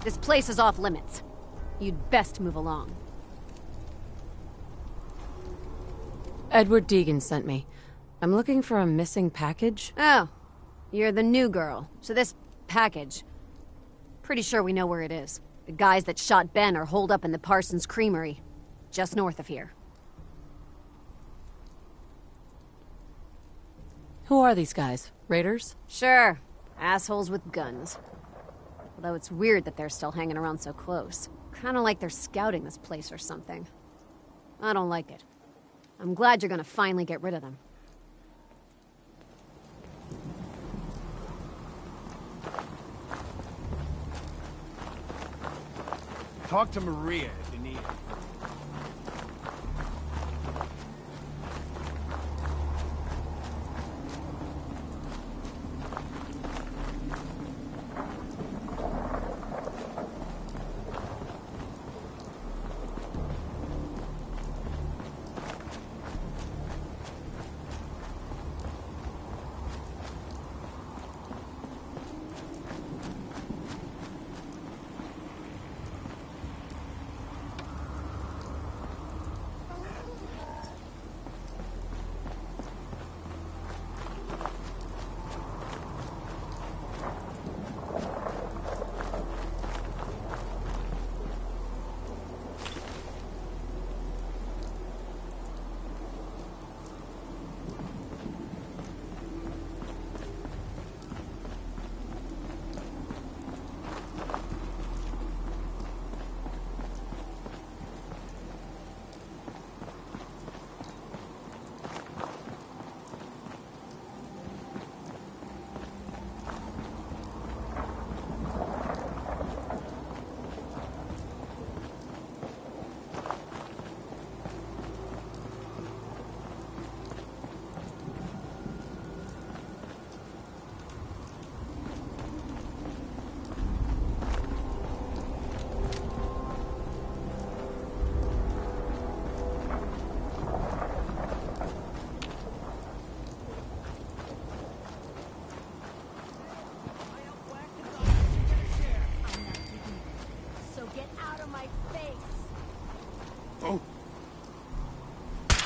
This place is off limits. You'd best move along. Edward Deegan sent me. I'm looking for a missing package. Oh, you're the new girl. So this package... Pretty sure we know where it is. The guys that shot Ben are holed up in the Parsons Creamery, just north of here. Who are these guys? Raiders? Sure. Assholes with guns. Although it's weird that they're still hanging around so close. Kinda like they're scouting this place or something. I don't like it. I'm glad you're gonna finally get rid of them. Talk to Maria if you need it.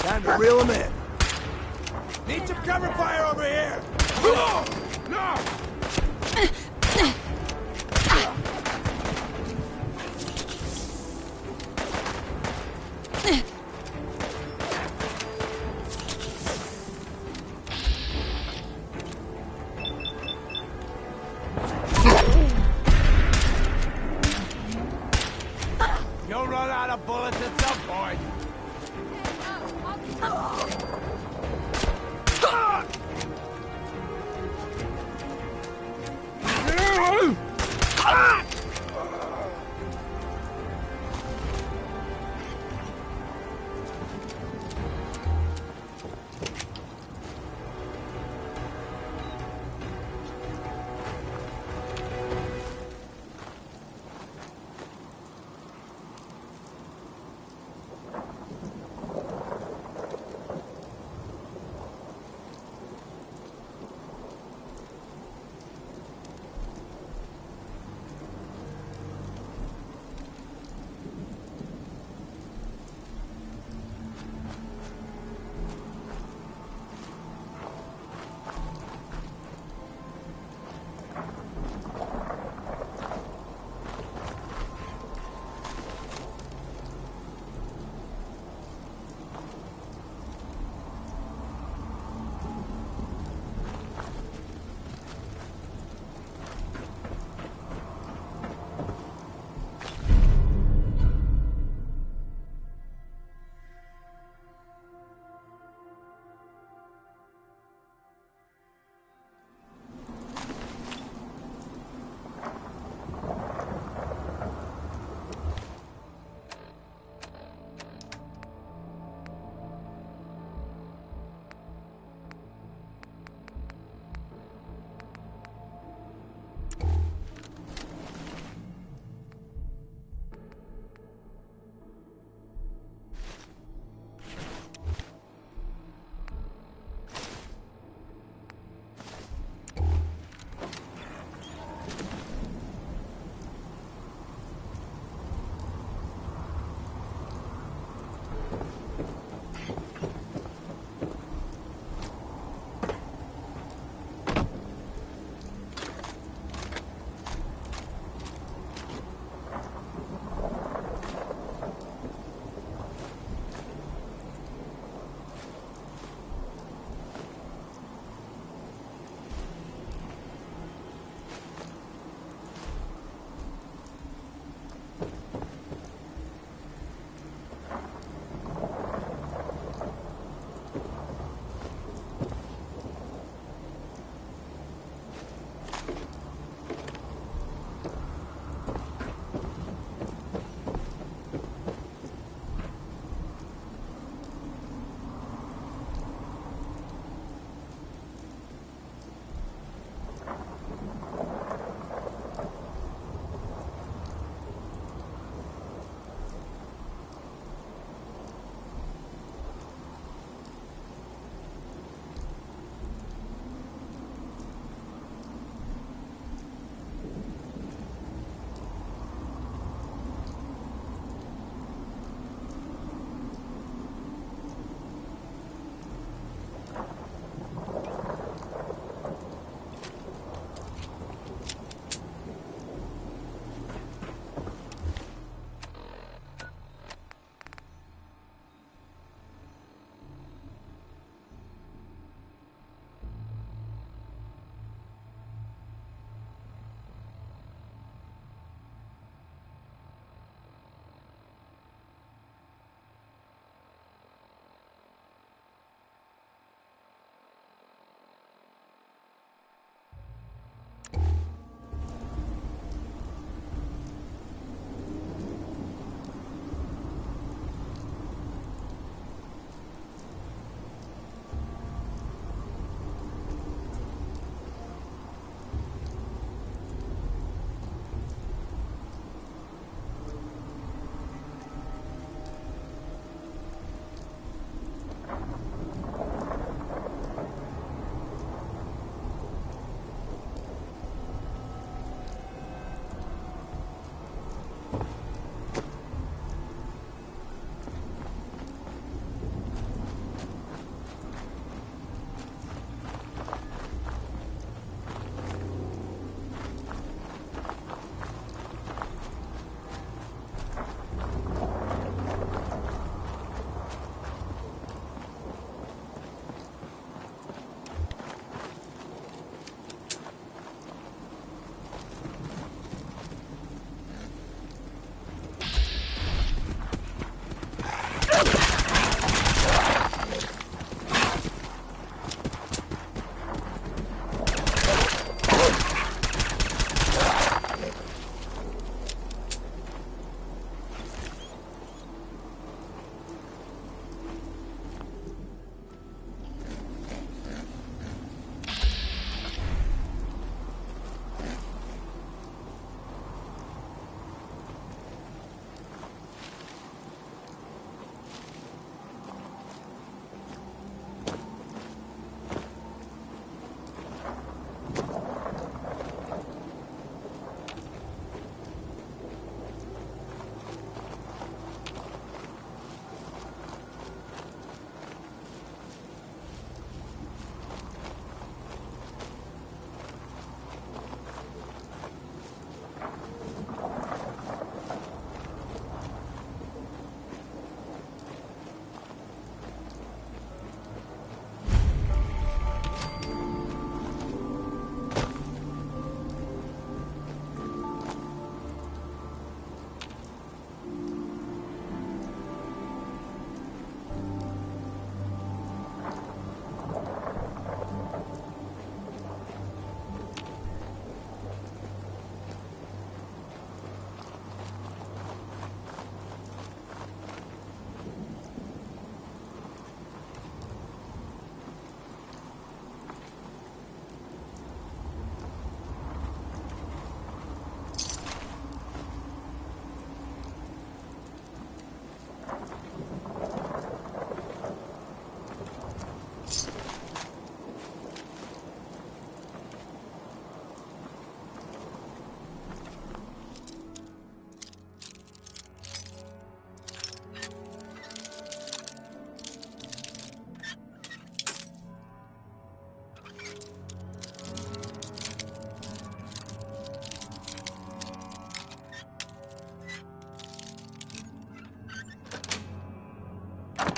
Time to reel him in. Need some cover fire over here! No! No! You'll run out of bullets at some point.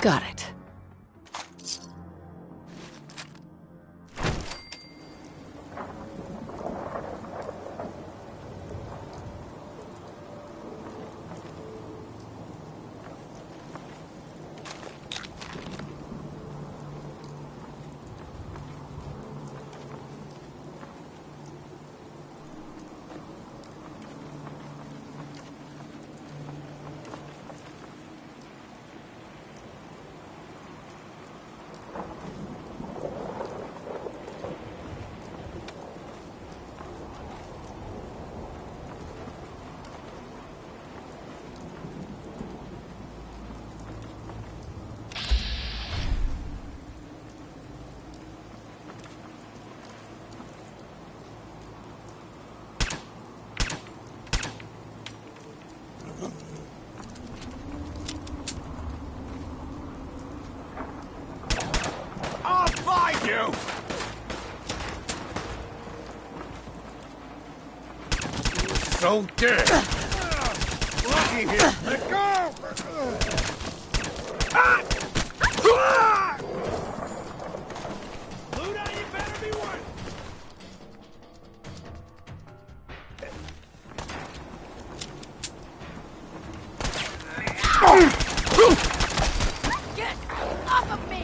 Got it. I'll find you! So dead. Lucky here. Let go! Ah! Ah! Luna, you better be one! Get off of me!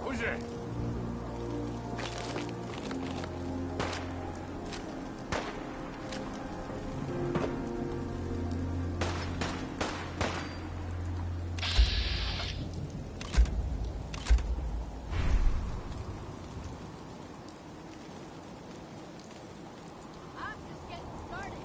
Who's there? I'm just getting started.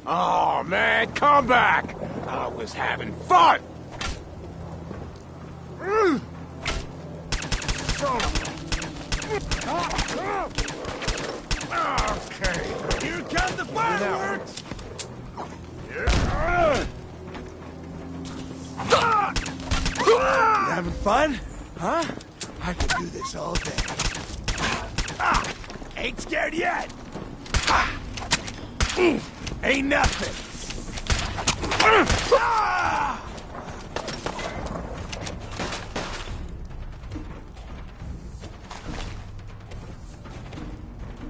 Oh, man, come back! I was having fun! Okay, here come the fireworks! You having fun? Huh? I could do this all day. Ain't scared yet! Ain't nothing!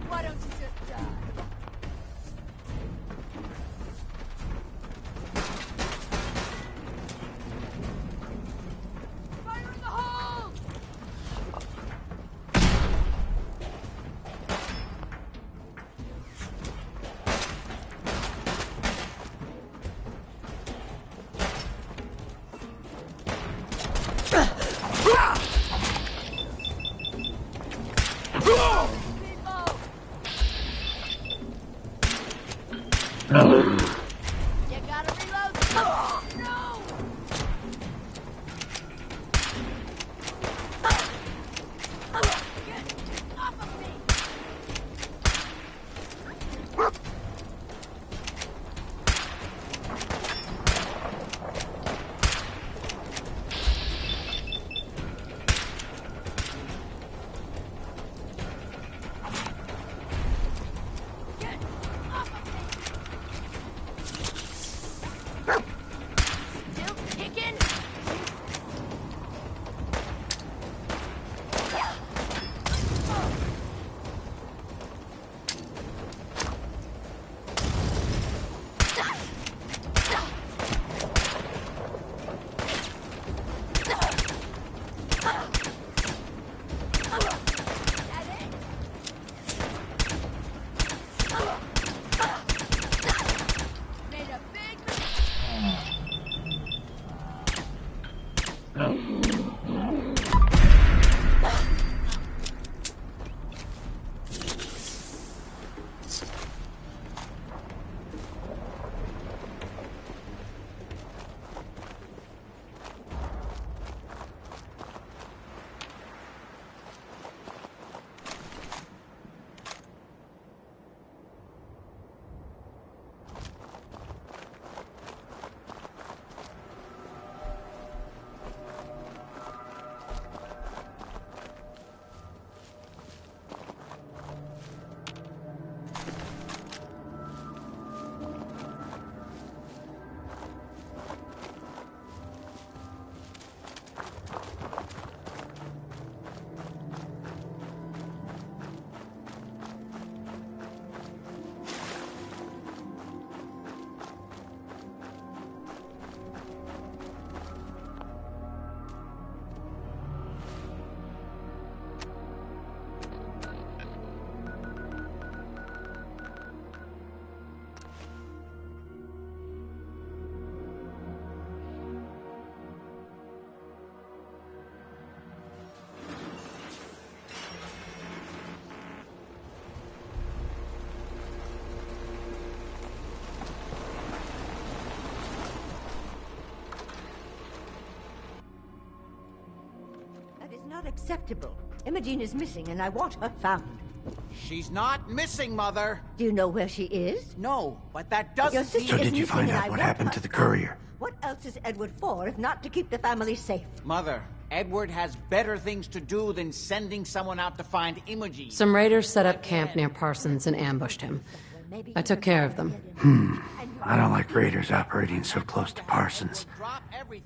Why don't you just die? Fire in the hole! You gotta reload. No! That is not acceptable. Imogene is missing, and I want her found. She's not missing, Mother. Do you know where she is? No, but that doesn't Your sister mean... is did you missing, find and out I what want happened her to the found. courier? What else is Edward for, if not to keep the family safe? Mother, Edward has better things to do than sending someone out to find Imogen. Some raiders set up camp near Parsons and ambushed him. I took care of them. I don't like raiders operating so close to Parsons.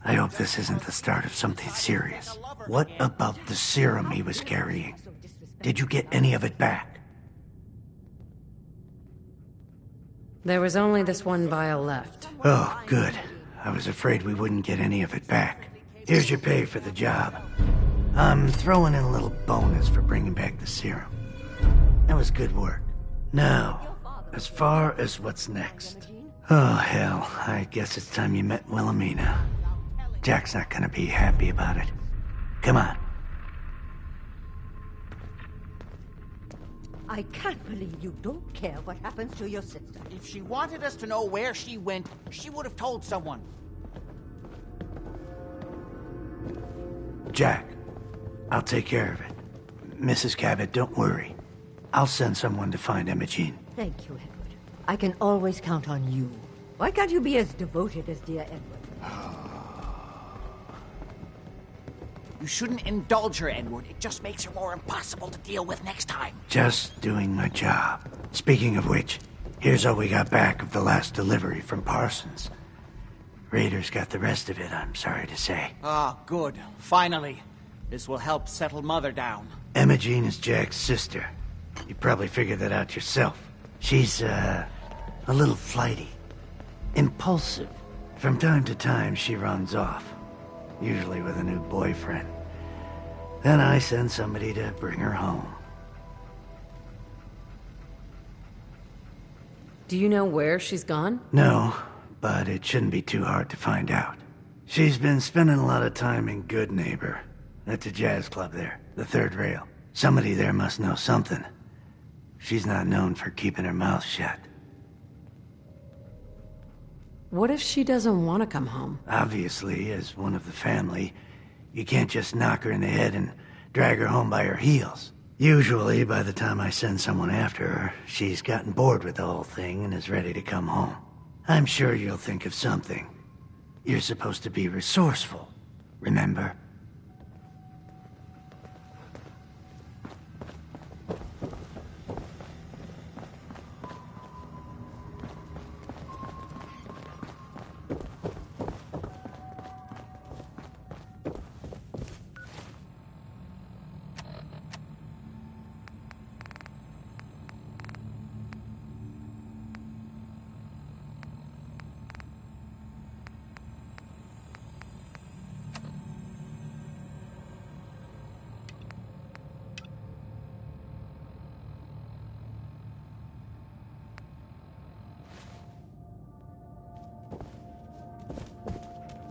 I hope this isn't the start of something serious. What about the serum he was carrying? Did you get any of it back? There was only this one vial left. Oh, good. I was afraid we wouldn't get any of it back. Here's your pay for the job. I'm throwing in a little bonus for bringing back the serum. That was good work. Now, as far as what's next. Oh, hell. I guess it's time you met Wilhelmina. Jack's not gonna be happy about it. Come on. I can't believe you don't care what happens to your sister. If she wanted us to know where she went, she would have told someone. Jack, I'll take care of it. Mrs. Cabot, don't worry. I'll send someone to find Imogen. Thank you, Edward. I can always count on you. Why can't you be as devoted as dear Edward? You shouldn't indulge her, Edward. It just makes her more impossible to deal with next time. Just doing my job. Speaking of which, here's all we got back of the last delivery from Parsons. Raiders got the rest of it, I'm sorry to say. Ah, good. Finally. This will help settle Mother down. Imogen is Jack's sister. You probably figured that out yourself. She's, a little flighty. Impulsive. From time to time, she runs off. Usually with a new boyfriend. Then I send somebody to bring her home. Do you know where she's gone? No, but it shouldn't be too hard to find out. She's been spending a lot of time in Good Neighbor. That's a jazz club there, the third rail. Somebody there must know something. She's not known for keeping her mouth shut. What if she doesn't want to come home? Obviously, as one of the family, you can't just knock her in the head and drag her home by her heels. Usually, by the time I send someone after her, she's gotten bored with the whole thing and is ready to come home. I'm sure you'll think of something. You're supposed to be resourceful, remember?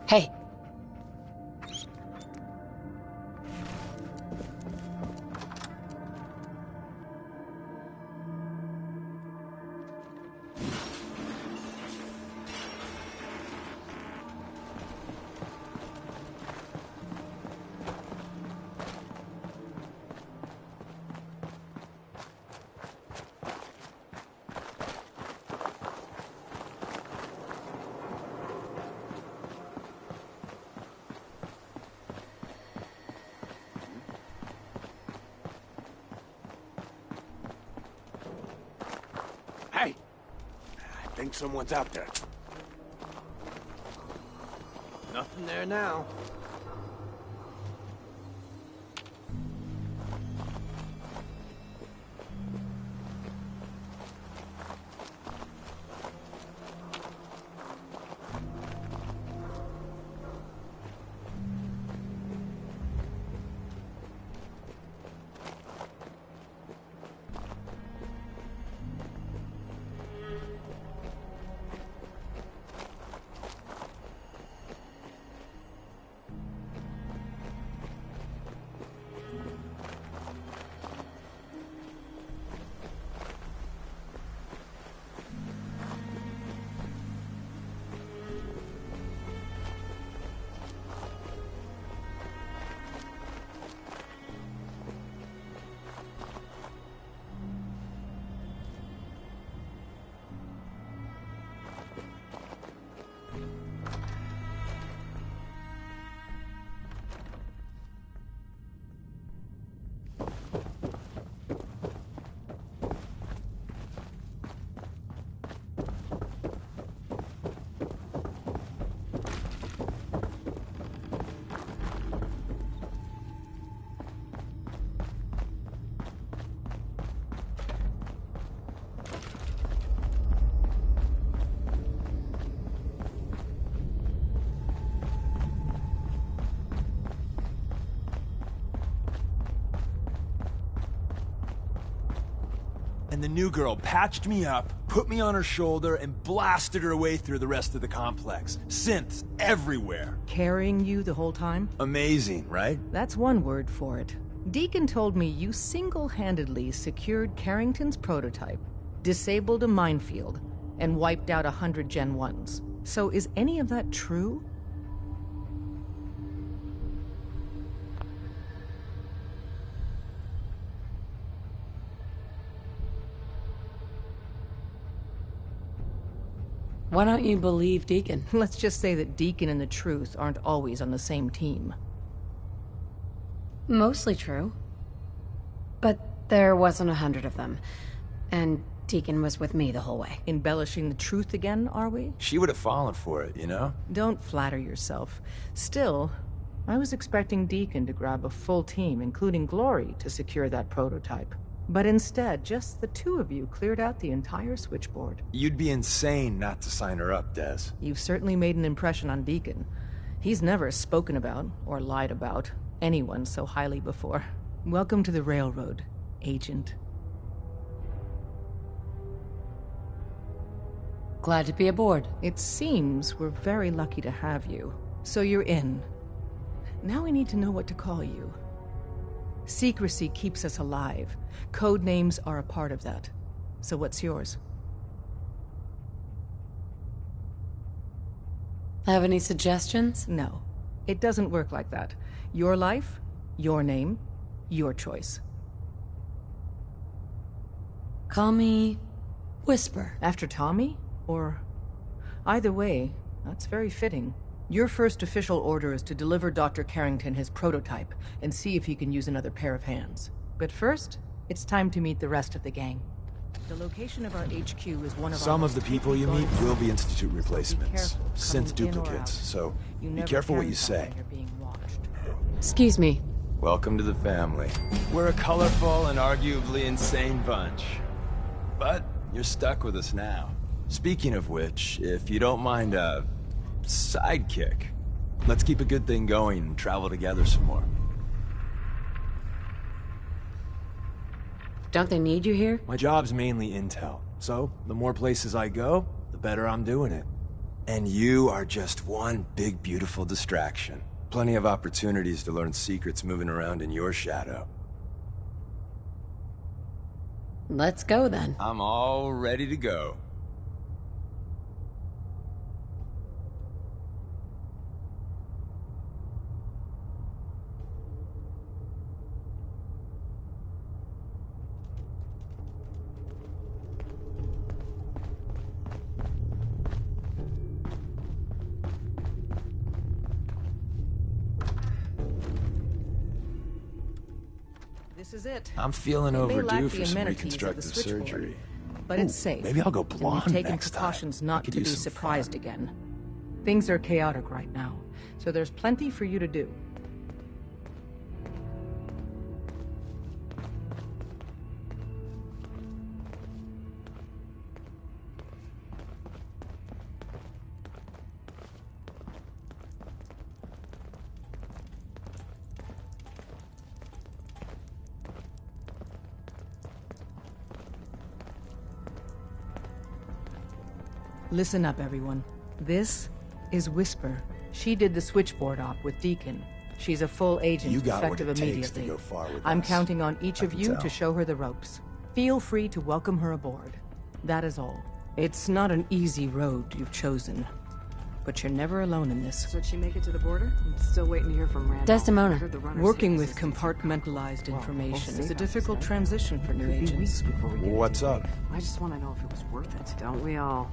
Hey, someone's out there. Nothing there now. And the new girl patched me up, put me on her shoulder, and blasted her way through the rest of the complex. Synths everywhere. Carrying you the whole time? Amazing, right? That's one word for it. Deacon told me you single-handedly secured Carrington's prototype, disabled a minefield, and wiped out 100 Gen 1s. So is any of that true? Why don't you believe Deacon? Let's just say that Deacon and the Truth aren't always on the same team. Mostly true. But there wasn't 100 of them. And Deacon was with me the whole way. Embellishing the truth again, are we? She would have fallen for it, you know? Don't flatter yourself. Still, I was expecting Deacon to grab a full team, including Glory, to secure that prototype. But instead, just the two of you cleared out the entire switchboard. You'd be insane not to sign her up, Des. You've certainly made an impression on Deacon. He's never spoken about, or lied about, anyone so highly before. Welcome to the Railroad, Agent. Glad to be aboard. It seems we're very lucky to have you. So you're in. Now we need to know what to call you. Secrecy keeps us alive. Code names are a part of that. So what's yours? Have any suggestions? No. It doesn't work like that. Your life, your name, your choice. Call me Whisper. After Tommy? Or... Either way, that's very fitting. Your first official order is to deliver Dr. Carrington his prototype and see if he can use another pair of hands. But first, it's time to meet the rest of the gang. The location of our HQ is one of Some of the people you meet will be Institute replacements. Synth coming in or duplicates, out. so You be never careful what carry you say. something you're being watched. Excuse me. Welcome to the family. We're a colorful and arguably insane bunch. But you're stuck with us now. Speaking of which, if you don't mind a sidekick, let's keep a good thing going and travel together some more. Don't they need you here? My job's mainly intel, so the more places I go, the better I'm doing it. And you are just one big, beautiful distraction. Plenty of opportunities to learn secrets moving around in your shadow. Let's go then. I'm all ready to go. This is it. I'm feeling It may lack overdue the for some amenities of the reconstructive switchboard, surgery. but it's safe. Maybe I'll go and blonde we've taken next time. precautions I not could to be use some surprised fun. again. Things are chaotic right now, so there's plenty for you to do. Listen up, everyone. This is Whisper. She did the switchboard op with Deacon. She's a full agent, You got what effective it takes to immediately. go far with I'm us. counting on each I of can you tell. to show her the ropes. Feel free to welcome her aboard. That is all. It's not an easy road you've chosen, but you're never alone in this. So did she make it to the border? I'm still waiting to hear from Randall. Desdemona. I heard the runners Working say with this is- compartmentalized Well, information we'll is see a about difficult this, right? transition for new Could be agents. weeks before we get What's into up? it. I just want to know if it was worth it. Don't we all?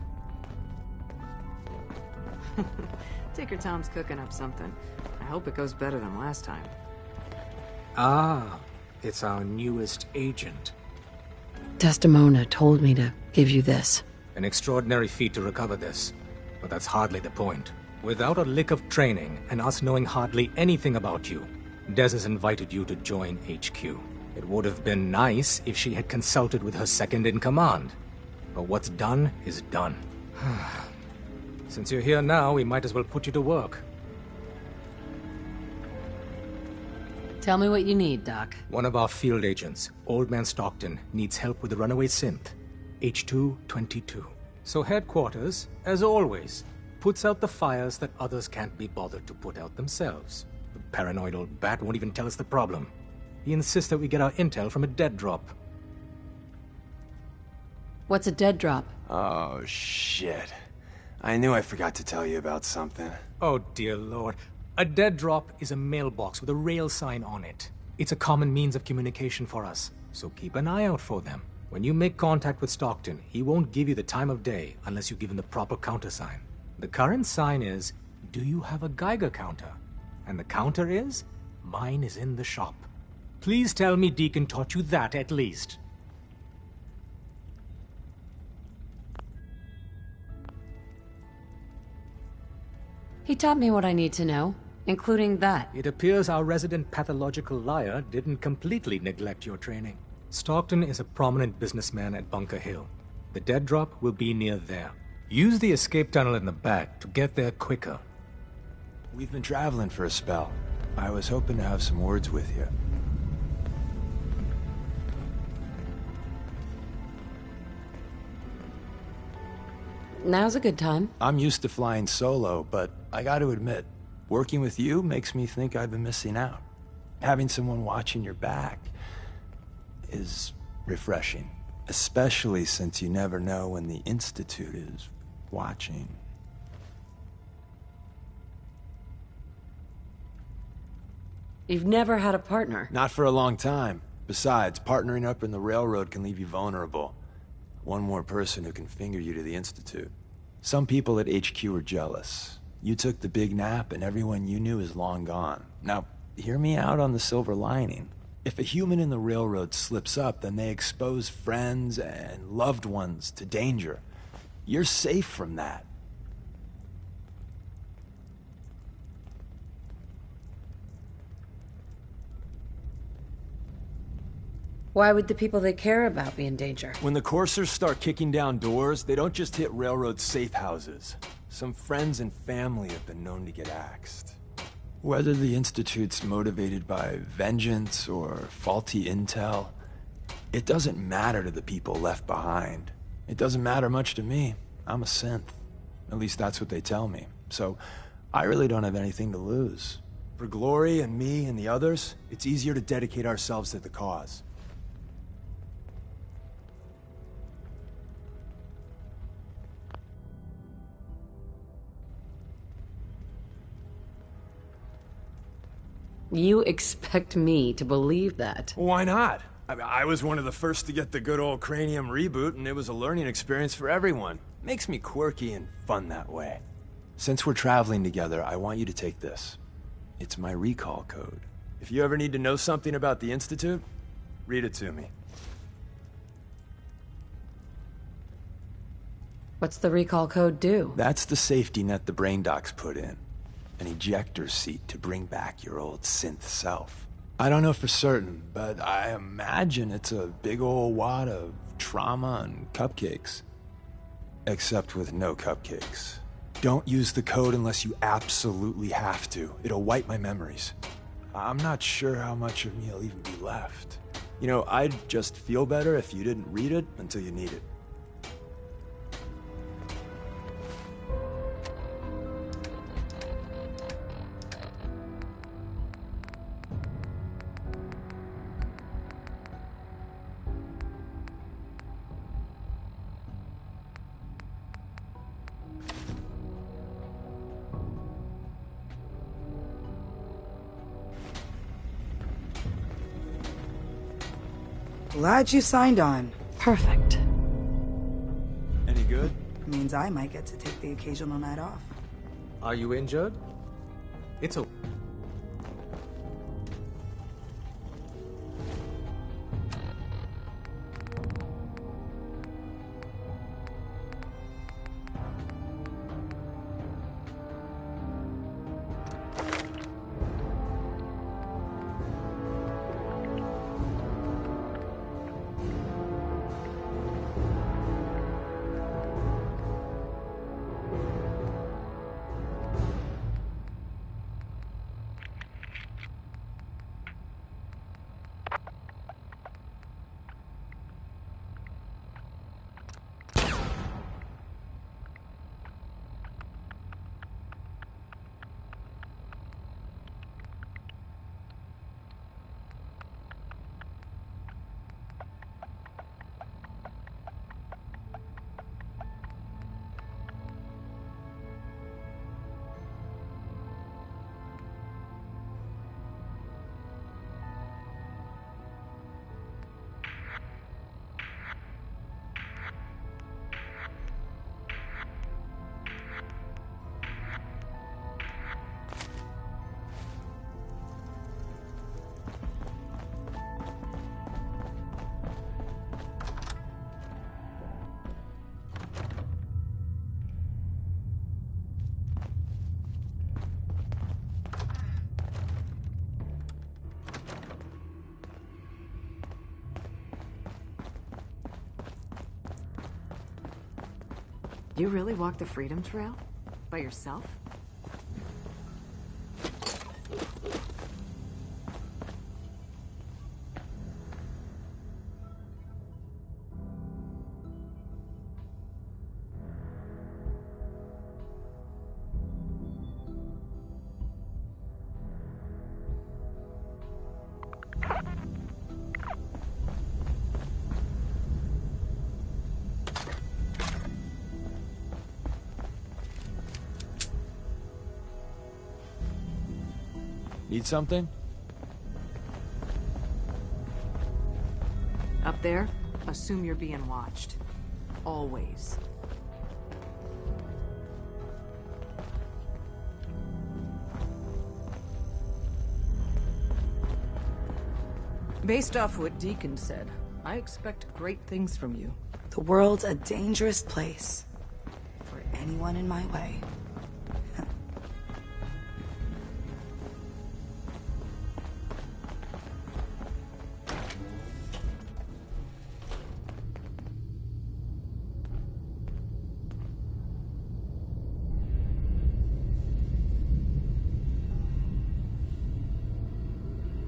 Tinker Tom's cooking up something. I hope it goes better than last time. Ah, it's our newest agent. Desdemona told me to give you this. An extraordinary feat to recover this. But that's hardly the point. Without a lick of training, and us knowing hardly anything about you, Des has invited you to join HQ. It would have been nice if she had consulted with her second-in-command. But what's done is done. Since you're here now, we might as well put you to work. Tell me what you need, Doc. One of our field agents, Old Man Stockton, needs help with the runaway synth, H222. So headquarters, as always, puts out the fires that others can't be bothered to put out themselves. The paranoid old bat won't even tell us the problem. He insists that we get our intel from a dead drop. What's a dead drop? Oh, shit. I knew I forgot to tell you about something. Oh, dear lord. A dead drop is a mailbox with a rail sign on it. It's a common means of communication for us, so keep an eye out for them. When you make contact with Stockton, he won't give you the time of day unless you give him the proper countersign. The current sign is, do you have a Geiger counter? And the counter is, mine is in the shop. Please tell me Deacon taught you that at least. He taught me what I need to know, including that. It appears our resident pathological liar didn't completely neglect your training. Stockton is a prominent businessman at Bunker Hill. The dead drop will be near there. Use the escape tunnel in the back to get there quicker. We've been traveling for a spell. I was hoping to have some words with you. Now's a good time. I'm used to flying solo, but I gotta admit, working with you makes me think I've been missing out. Having someone watching your back is refreshing, especially since you never know when the Institute is watching. You've never had a partner. Not for a long time. Besides, partnering up in the railroad can leave you vulnerable. One more person who can finger you to the Institute. Some people at HQ are jealous. You took the big nap and everyone you knew is long gone. Now, hear me out on the silver lining. If a human in the railroad slips up, then they expose friends and loved ones to danger. You're safe from that. Why would the people they care about be in danger? When the coursers start kicking down doors, they don't just hit railroad safe houses. Some friends and family have been known to get axed. Whether the Institute's motivated by vengeance or faulty intel, it doesn't matter to the people left behind. It doesn't matter much to me. I'm a synth. At least that's what they tell me. So, I really don't have anything to lose. For Glory and me and the others, it's easier to dedicate ourselves to the cause. You expect me to believe that? Why not? I was one of the first to get the good old Cranium reboot, and it was a learning experience for everyone. Makes me quirky and fun that way. Since we're traveling together, I want you to take this. It's my recall code. If you ever need to know something about the Institute, read it to me. What's the recall code do? That's the safety net the brain docs put in. An ejector seat to bring back your old synth self. I don't know for certain, but I imagine it's a big old wad of trauma and cupcakes. Except with no cupcakes. Don't use the code unless you absolutely have to. It'll wipe my memories. I'm not sure how much of me will even be left. You know, I'd just feel better if you didn't read it until you need it. Glad you signed on. Perfect. Any good? Means I might get to take the occasional night off. Are you injured? It's okay. You really walked the Freedom Trail? By yourself? Need something? Up there, assume you're being watched. Always. Based off what Deacon said, I expect great things from you. The world's a dangerous place. For anyone in my way.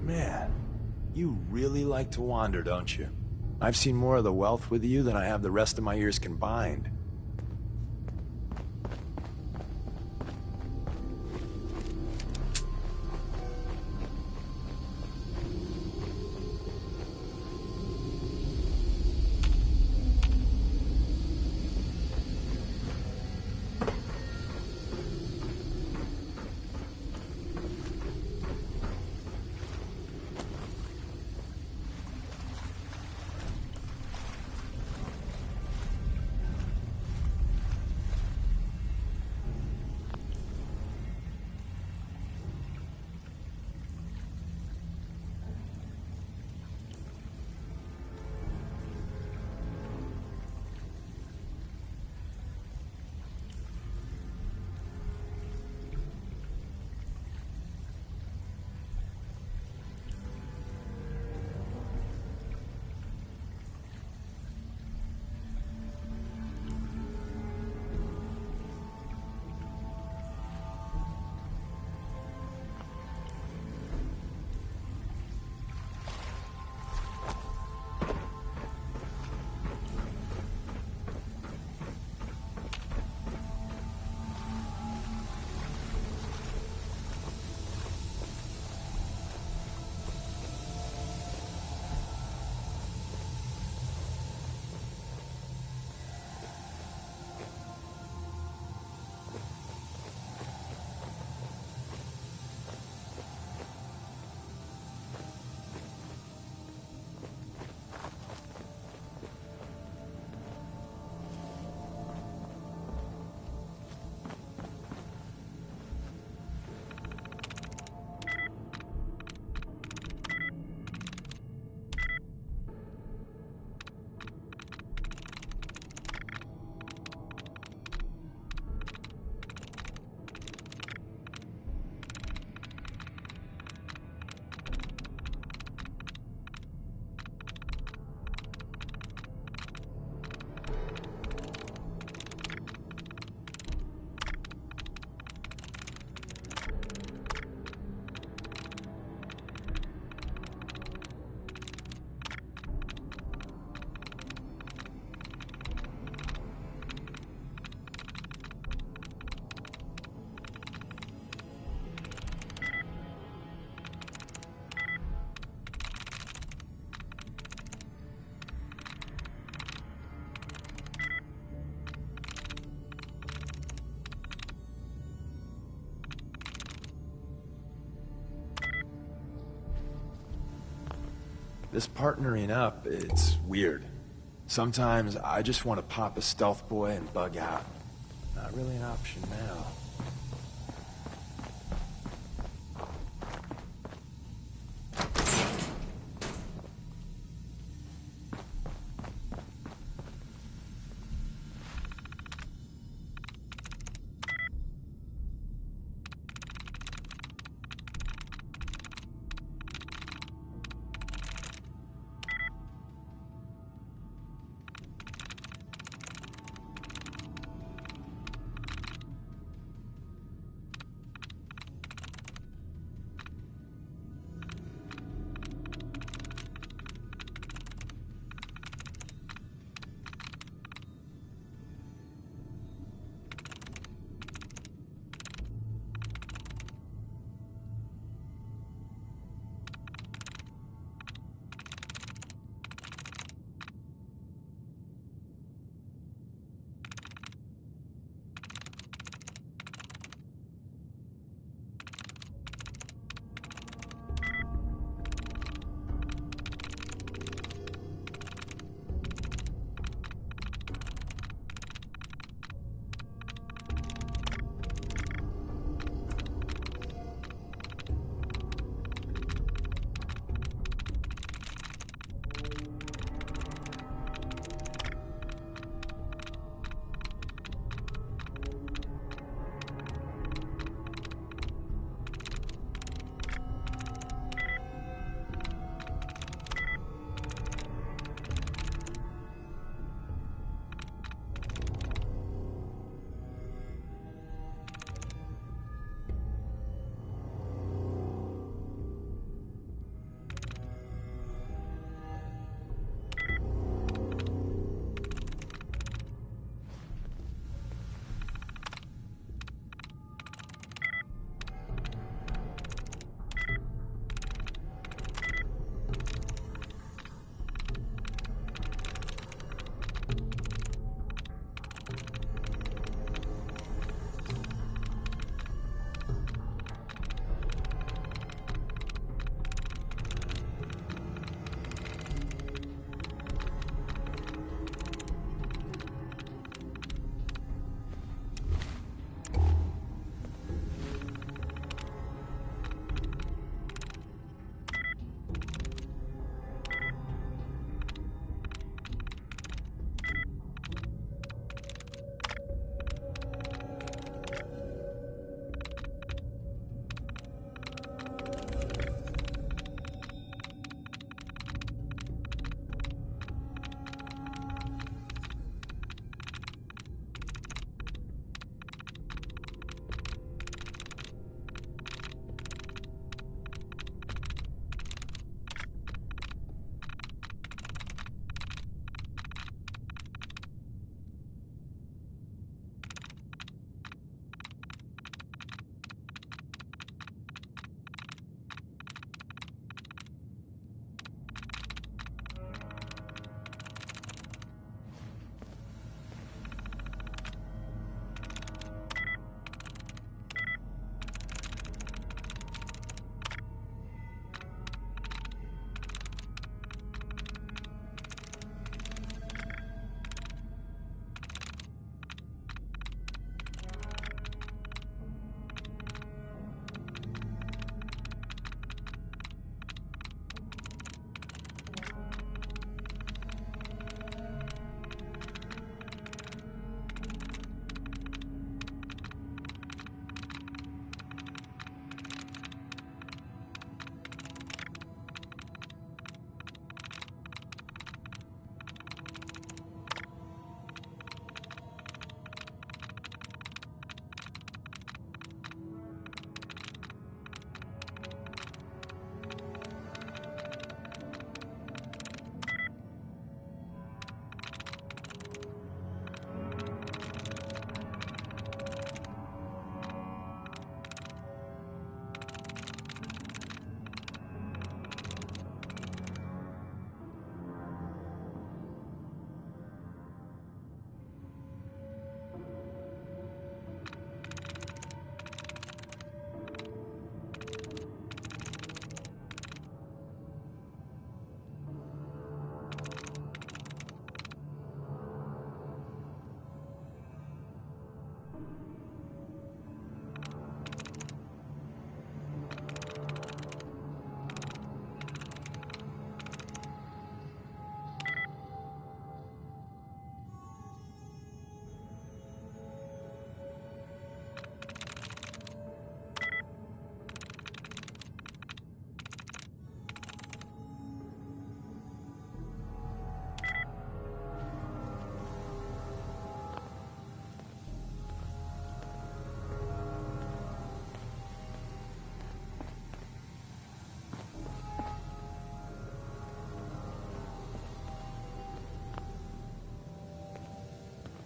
Man, you really like to wander, don't you? I've seen more of the wealth with you than I have the rest of my years combined. This partnering up, it's weird. Sometimes I just want to pop a stealth boy and bug out. Not really an option now.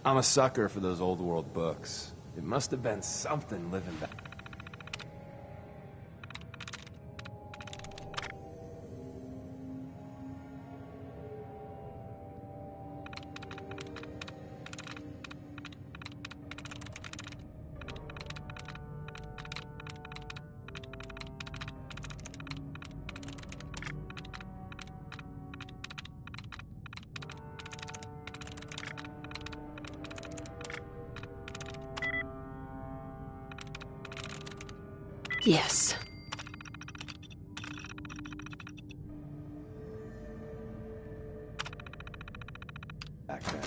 I'm a sucker for those old world books. It must have been something living back. Yes. Back then.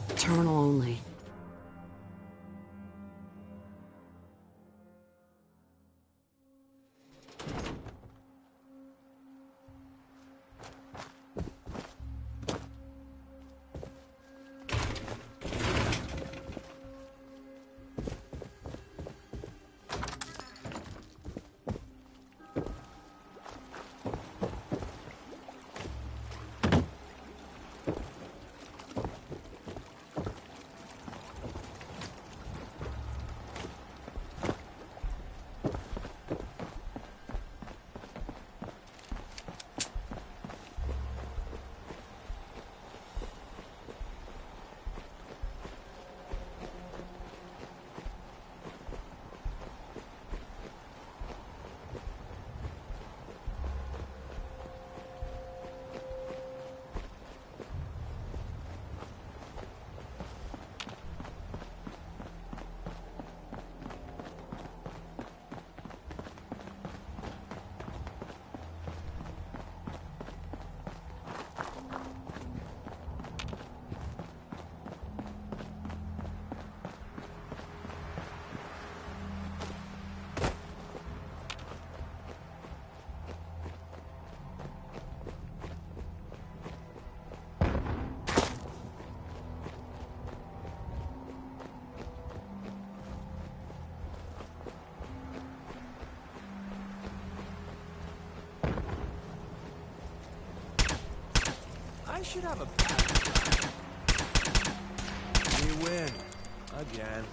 Eternal only. I should have a bad. We win. Again.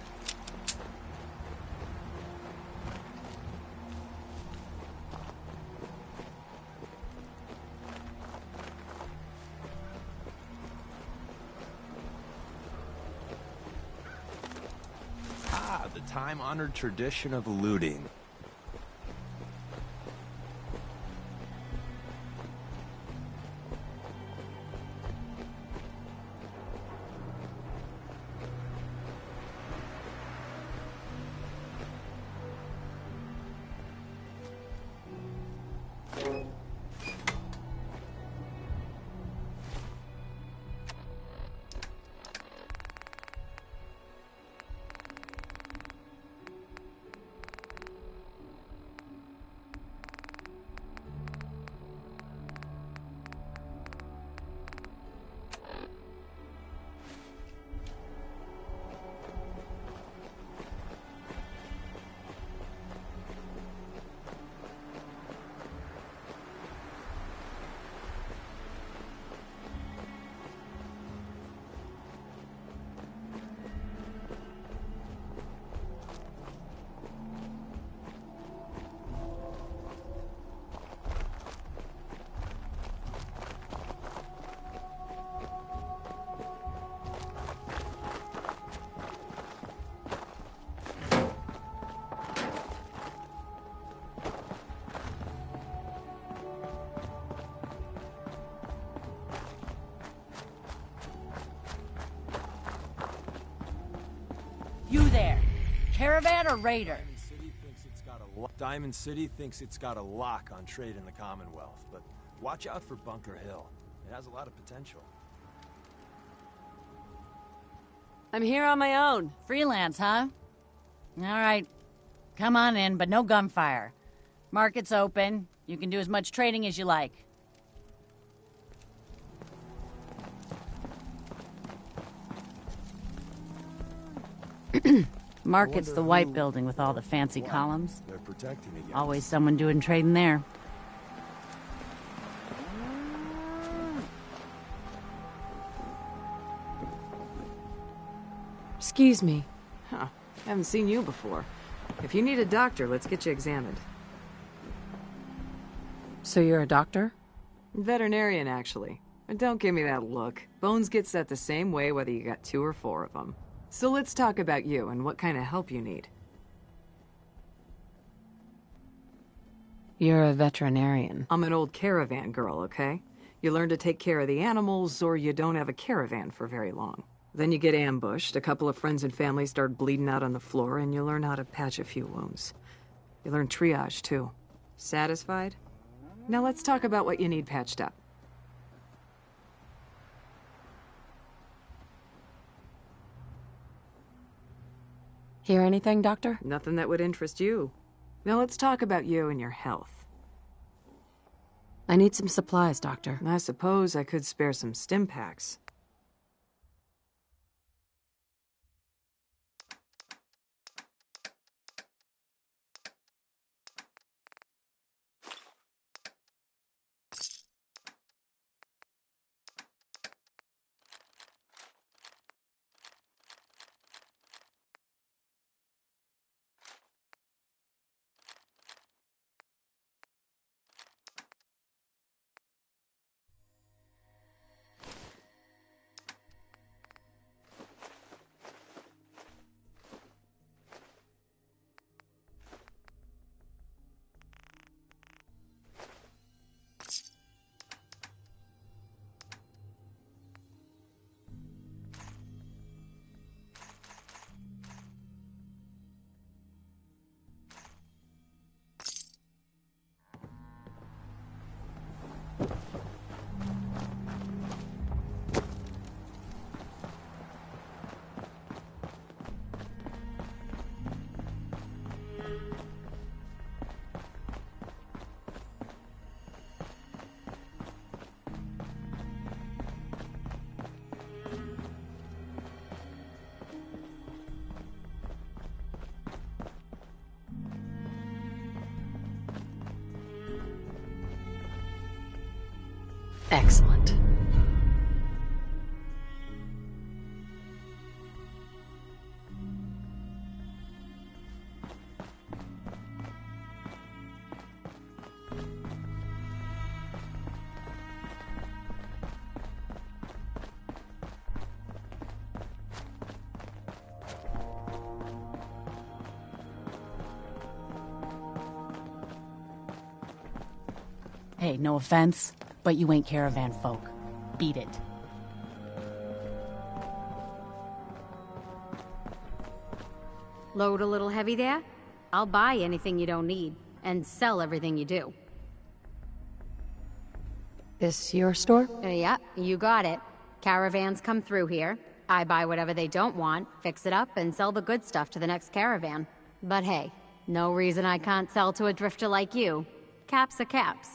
Ah, the time-honored tradition of looting. You there, caravan or raider? Diamond City thinks it's got a lock on trade in the Commonwealth, but watch out for Bunker Hill. It has a lot of potential. I'm here on my own. Freelance, huh? All right. Come on in, but no gunfire. Market's open. You can do as much trading as you like. Market's the white building with all the fancy columns. They're protecting against. Always someone doing trading there. Excuse me. Huh. Haven't seen you before. If you need a doctor, let's get you examined. So you're a doctor? Veterinarian, actually. And don't give me that look. Bones get set the same way whether you got 2 or 4 of them. So let's talk about you and what kind of help you need. You're a veterinarian. I'm an old caravan girl, okay? You learn to take care of the animals, or you don't have a caravan for very long. Then you get ambushed, a couple of friends and family start bleeding out on the floor, and you learn how to patch a few wounds. You learn triage, too. Satisfied? Now let's talk about what you need patched up. Hear anything, Doctor? Nothing that would interest you. Now let's talk about you and your health. I need some supplies, Doctor. I suppose I could spare some stim packs. Excellent. Hey, no offense, but you ain't caravan folk. Beat it. Load a little heavy there? I'll buy anything you don't need, and sell everything you do. This your store? Yeah, you got it. Caravans come through here. I buy whatever they don't want, fix it up, and sell the good stuff to the next caravan. But hey, no reason I can't sell to a drifter like you. Caps are caps.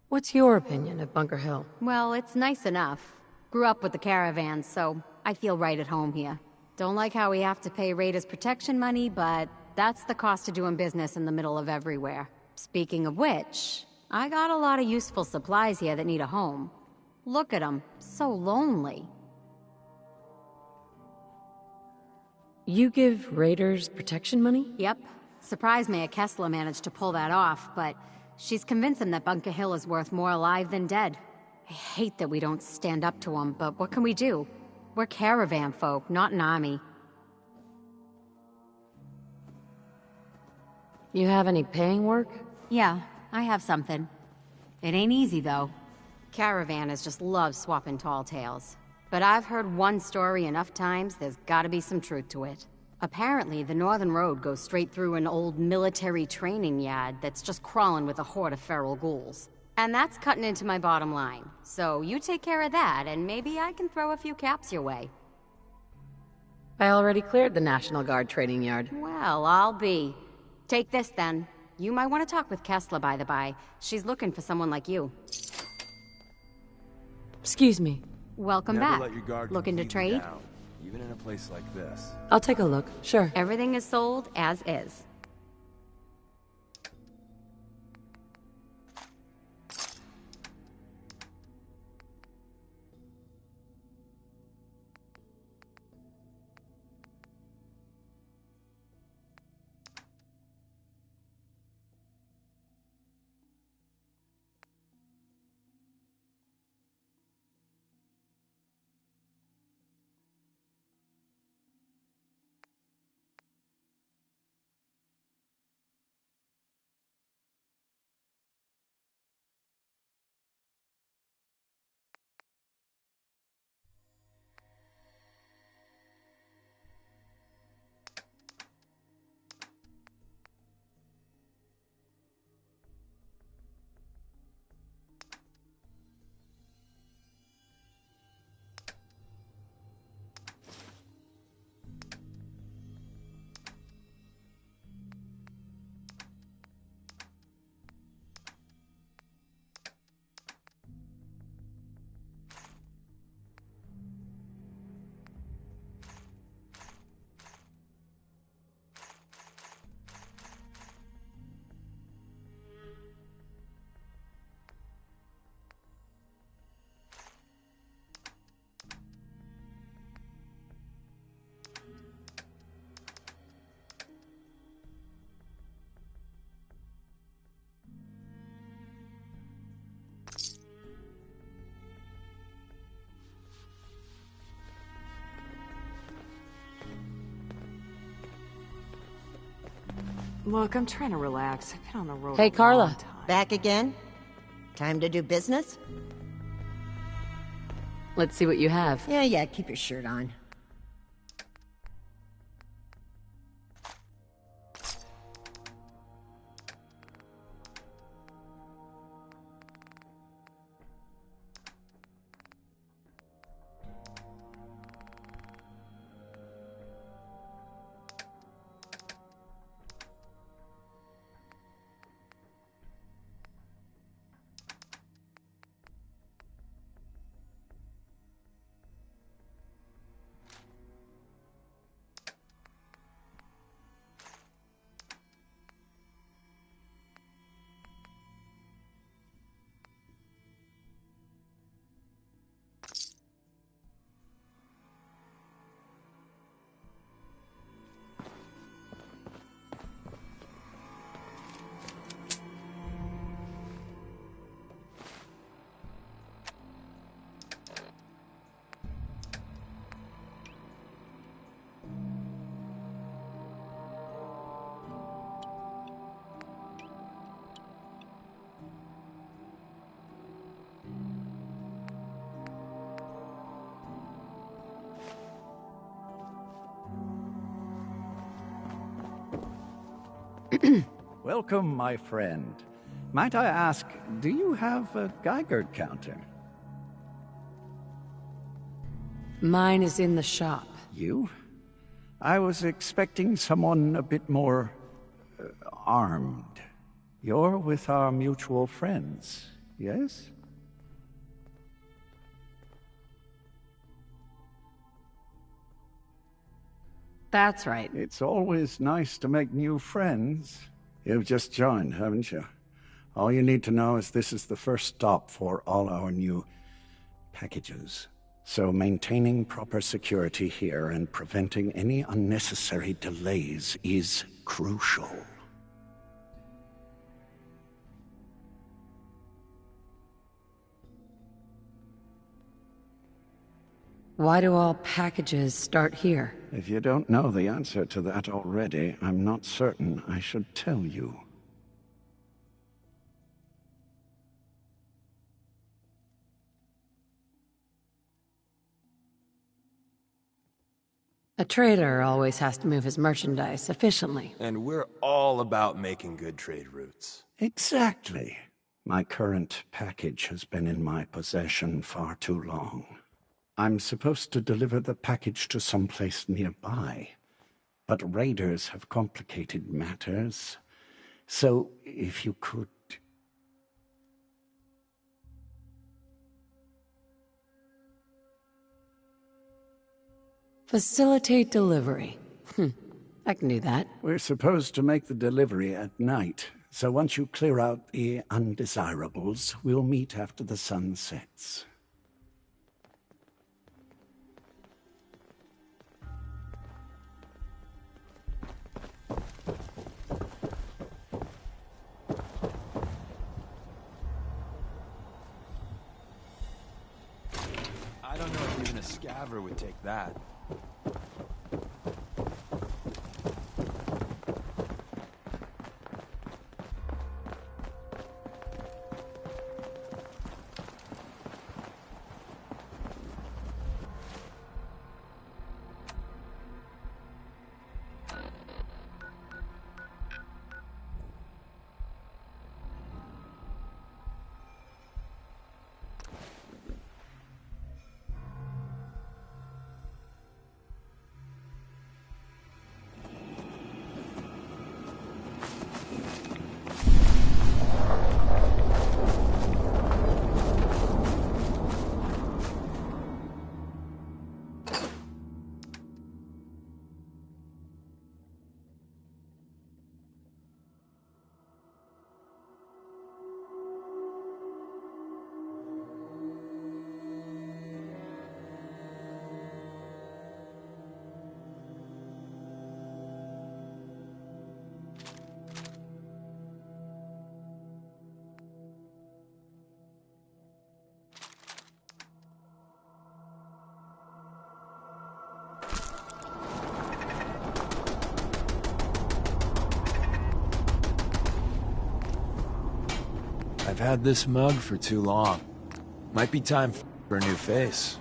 What's your opinion of Bunker Hill? Well, it's nice enough. Grew up with the caravans, so I feel right at home here. Don't like how we have to pay raiders protection money, but that's the cost of doing business in the middle of everywhere. Speaking of which, I got a lot of useful supplies here that need a home. Look at them, so lonely. You give raiders protection money? Yep. Surprised Mayor Kessler managed to pull that off, but she's convinced him that Bunker Hill is worth more alive than dead. I hate that we don't stand up to him, but what can we do? We're caravan folk, not an army. You have any paying work? Yeah, I have something. It ain't easy, though. Caravanners just love swapping tall tales. But I've heard one story enough times, there's gotta be some truth to it. Apparently, the Northern Road goes straight through an old military training yard that's just crawling with a horde of feral ghouls. And that's cutting into my bottom line. So you take care of that, and maybe I can throw a few caps your way. I already cleared the National Guard training yard. Well, I'll be. Take this, then. You might want to talk with Kessler, by the by. She's looking for someone like you. Excuse me. Welcome Never back. let your guard Looking to completely trade? down, even in a place like this. I'll take a look, sure. Everything is sold as is. Look, I'm trying to relax. I've been on the road Hey, a Carla. long time. Back again? Time to do business? Let's see what you have. Yeah, keep your shirt on. Welcome, my friend. Might I ask, do you have a Geiger counter? Mine is in the shop. You? I was expecting someone a bit more armed. You're with our mutual friends, yes? That's right. It's always nice to make new friends. You've just joined, haven't you? All you need to know is this is the first stop for all our new packages. So maintaining proper security here and preventing any unnecessary delays is crucial. Why do all packages start here? If you don't know the answer to that already, I'm not certain I should tell you. A trader always has to move his merchandise efficiently. And we're all about making good trade routes. Exactly. My current package has been in my possession far too long. I'm supposed to deliver the package to someplace nearby. but raiders have complicated matters. So, if you could... Facilitate delivery. I can do that. We're supposed to make the delivery at night, so once you clear out the undesirables, we'll meet after the sun sets. I don't know if even a scaver would take that. I've had this mug for too long. Might be time for a new face.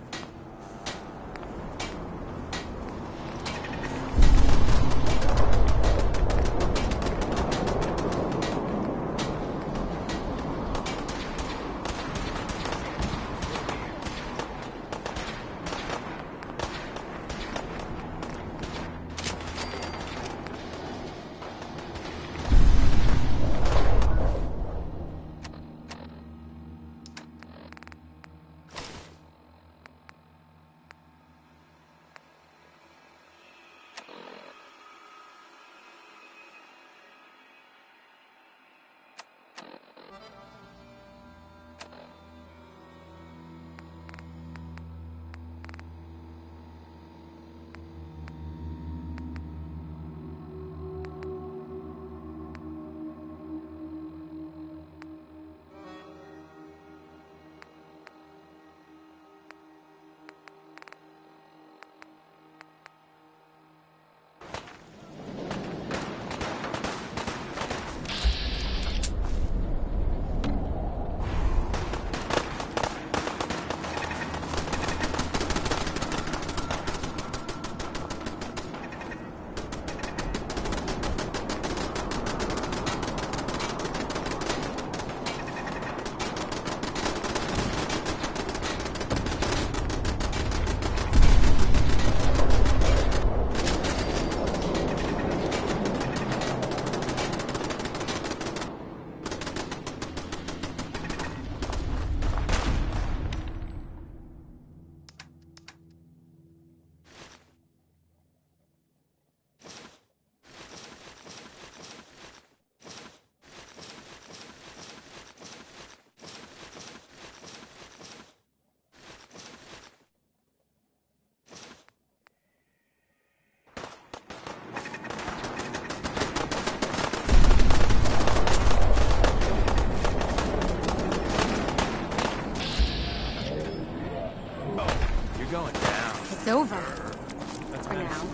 It's over. For now.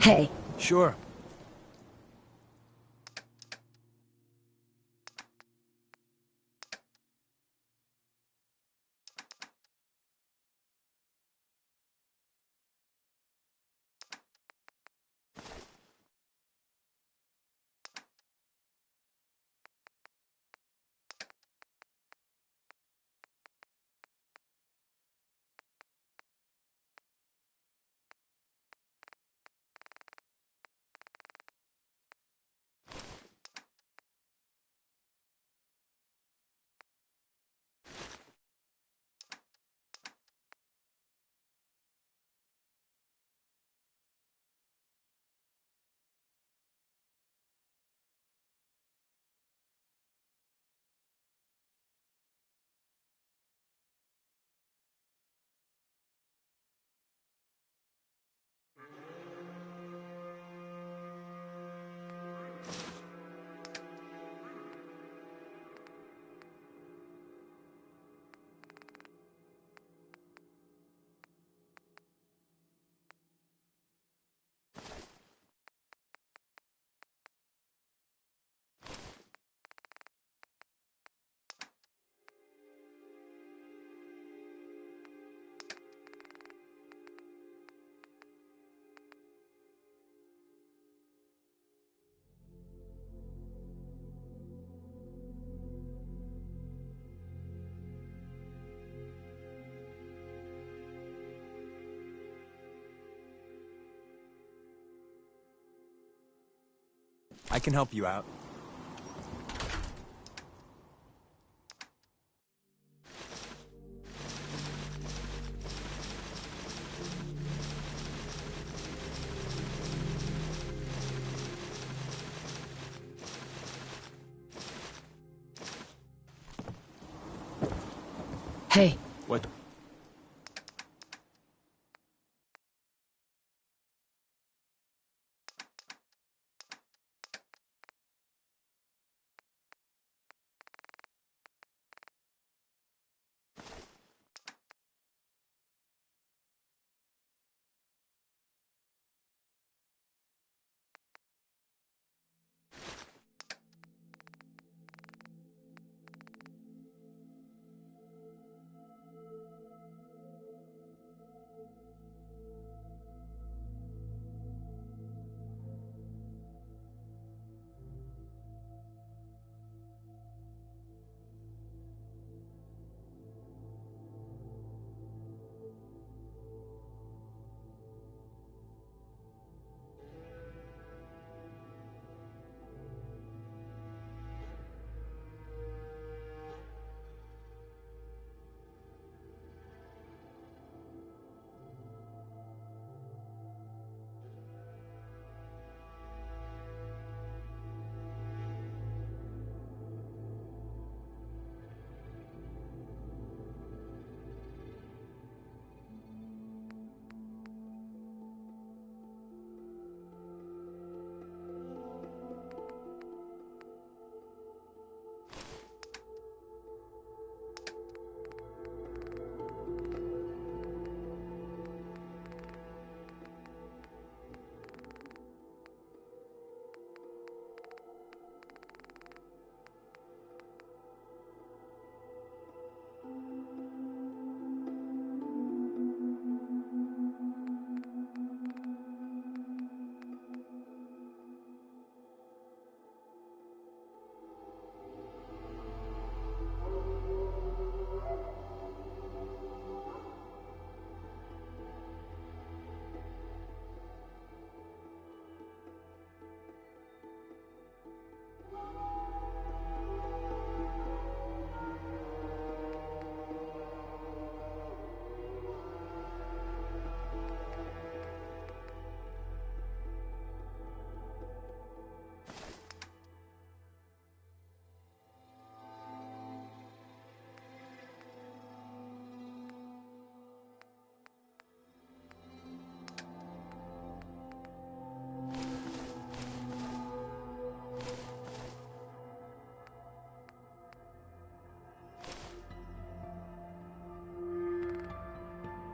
Hey. Sure. I can help you out. Hey. What?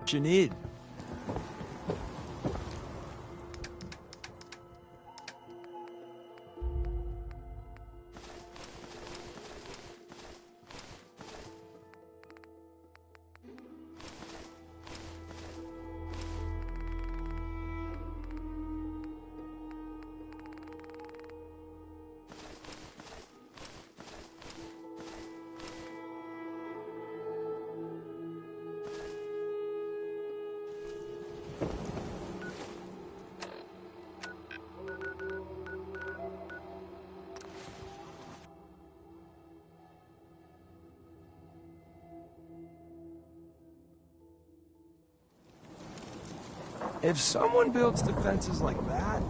What you need? If someone builds defenses like that,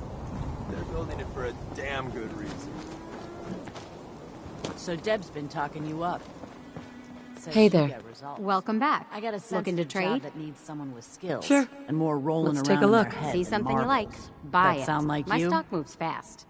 they're building it for a damn good reason. So Deb's been talking you up. Says Hey you there. get results. Welcome back. I got a Looking to sensitive trade? job that needs someone with skills. Sure. And more rolling Let's around take a in look. their head See than something you like? marbles. Buy That it. sound like My you? stock moves fast.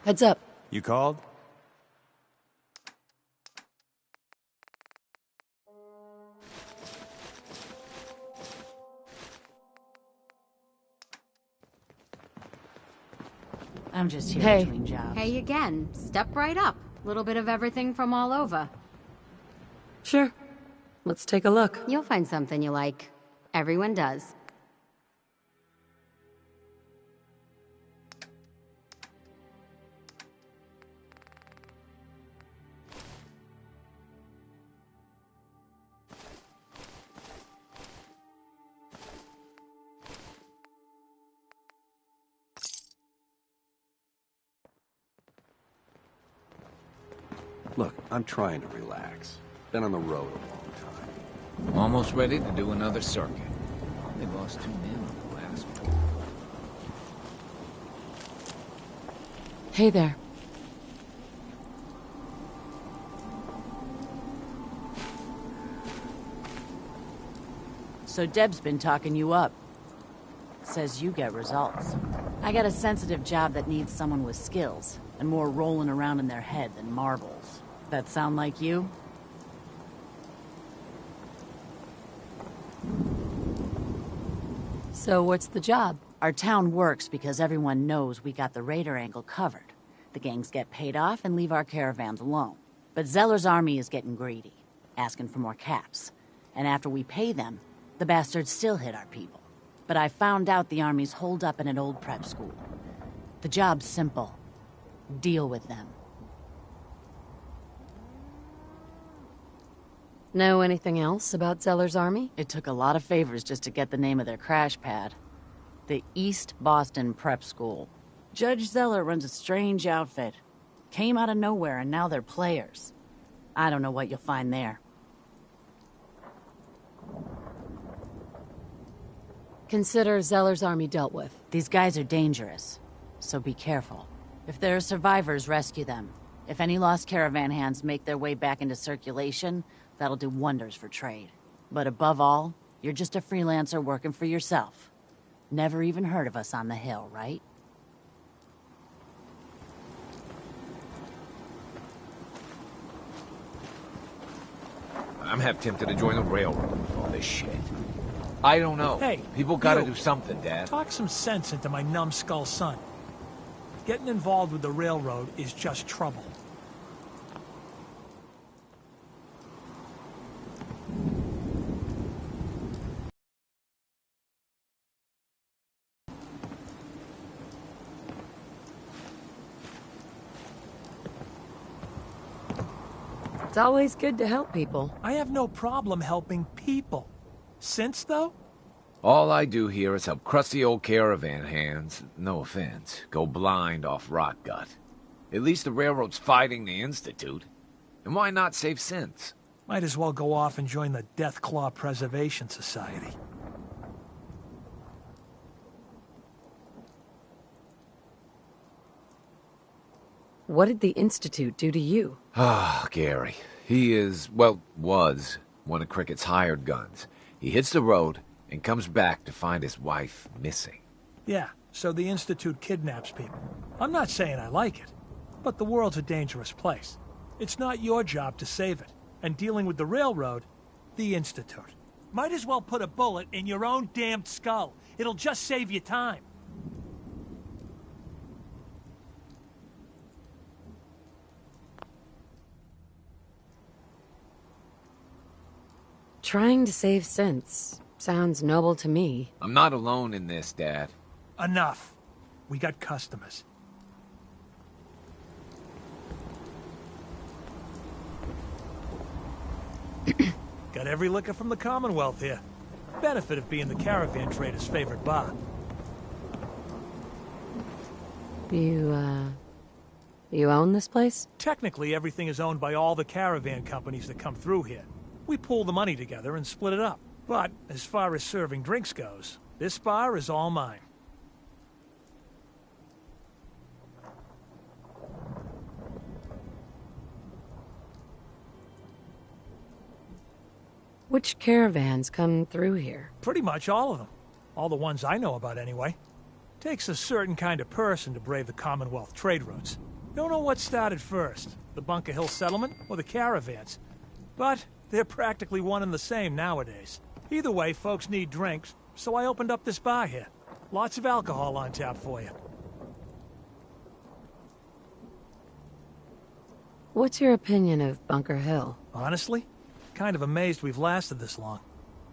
Heads up. You called? I'm just here Hey. between jobs. Hey again. Step right up. Little bit of everything from all over. Sure. Let's take a look. You'll find something you like. Everyone does. Look, I'm trying to relax. Been on the road a long time. Almost ready to do another circuit. They lost 2 men on the last one. Hey there. So Deb's been talking you up. Says you get results. I got a sensitive job that needs someone with skills, and more rolling around in their head than marbles. That sound like you? So what's the job? Our town works because everyone knows we got the raider angle covered. The gangs get paid off and leave our caravans alone. But Zeller's army is getting greedy, asking for more caps. And after we pay them, the bastards still hit our people. But I found out the army's holed up in an old prep school. The job's simple. Deal with them. Know anything else about Zeller's army? It took a lot of favors just to get the name of their crash pad. The East Boston Prep School. Judge Zeller runs a strange outfit. Came out of nowhere and now they're players. I don't know what you'll find there. Consider Zeller's army dealt with. These guys are dangerous, so be careful. If there are survivors, rescue them. If any lost caravan hands make their way back into circulation, that'll do wonders for trade. But above all, you're just a freelancer working for yourself. Never even heard of us on the Hill, right? I'm half tempted to join the railroad with all this shit. I don't know. Hey, people gotta you. do something, Dad. Talk some sense into my numbskull son. Getting involved with the railroad is just trouble. It's always good to help people. I have no problem helping people. Since, though? All I do here is help crusty old caravan hands, no offense, go blind off rot gut. At least the railroad's fighting the Institute. And why not save Synths? Might as well go off and join the Deathclaw Preservation Society. What did the Institute do to you? Ah, Gary. He is, well, was one of Cricket's hired guns. He hits the road and comes back to find his wife missing. Yeah, so the Institute kidnaps people. I'm not saying I like it, but the world's a dangerous place. It's not your job to save it. And dealing with the railroad, the Institute. Might as well put a bullet in your own damned skull. It'll just save you time. Trying to save Synths sounds noble to me. I'm not alone in this, Dad. Enough. We got customers. Got every liquor from the Commonwealth here. Benefit of being the caravan trader's favorite bar. You own this place? Technically, everything is owned by all the caravan companies that come through here. We pool the money together and split it up. But as far as serving drinks goes, this bar is all mine. Which caravans come through here? Pretty much all of them. All the ones I know about, anyway. Takes a certain kind of person to brave the Commonwealth trade routes. Don't know what started first, the Bunker Hill settlement or the caravans. But they're practically one and the same nowadays. Either way, folks need drinks, so I opened up this bar here. Lots of alcohol on tap for you. What's your opinion of Bunker Hill? Honestly, kind of amazed we've lasted this long.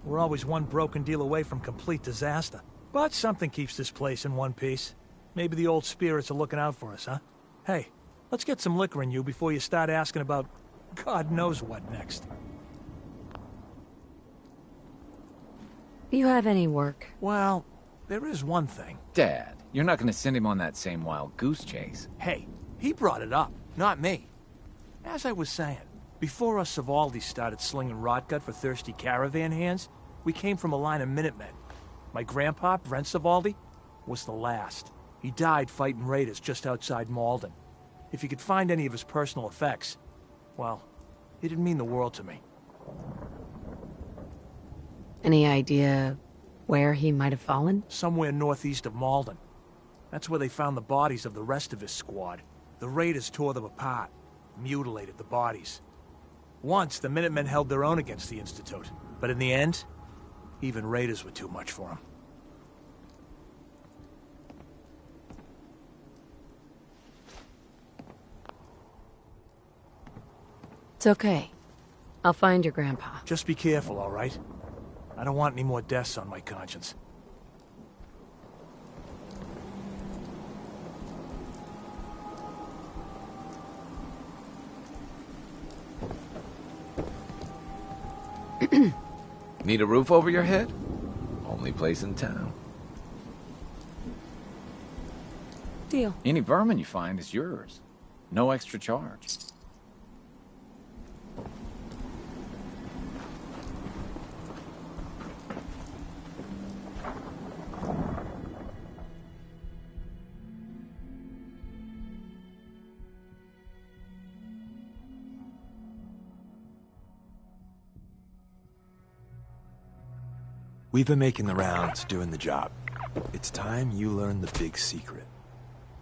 We're always one broken deal away from complete disaster. But something keeps this place in one piece. Maybe the old spirits are looking out for us, huh? Hey, let's get some liquor in you before you start asking about God knows what next. You have any work? Well, there is one thing. Dad, you're not gonna send him on that same wild goose chase. Hey, he brought it up, not me. As I was saying, before us Savaldis started slinging rotgut for thirsty caravan hands, we came from a line of Minutemen. My grandpa, Brent Savaldi, was the last. He died fighting raiders just outside Malden. If you could find any of his personal effects, well, it'd mean the world to me. Any idea where he might have fallen? Somewhere northeast of Malden. That's where they found the bodies of the rest of his squad. The raiders tore them apart, mutilated the bodies. Once, the Minutemen held their own against the Institute, but in the end, even raiders were too much for them. It's okay. I'll find your grandpa. Just be careful, all right? I don't want any more deaths on my conscience. Need a roof over your head? Only place in town. Deal. Any vermin you find is yours. No extra charge. We've been making the rounds, doing the job. It's time you learn the big secret.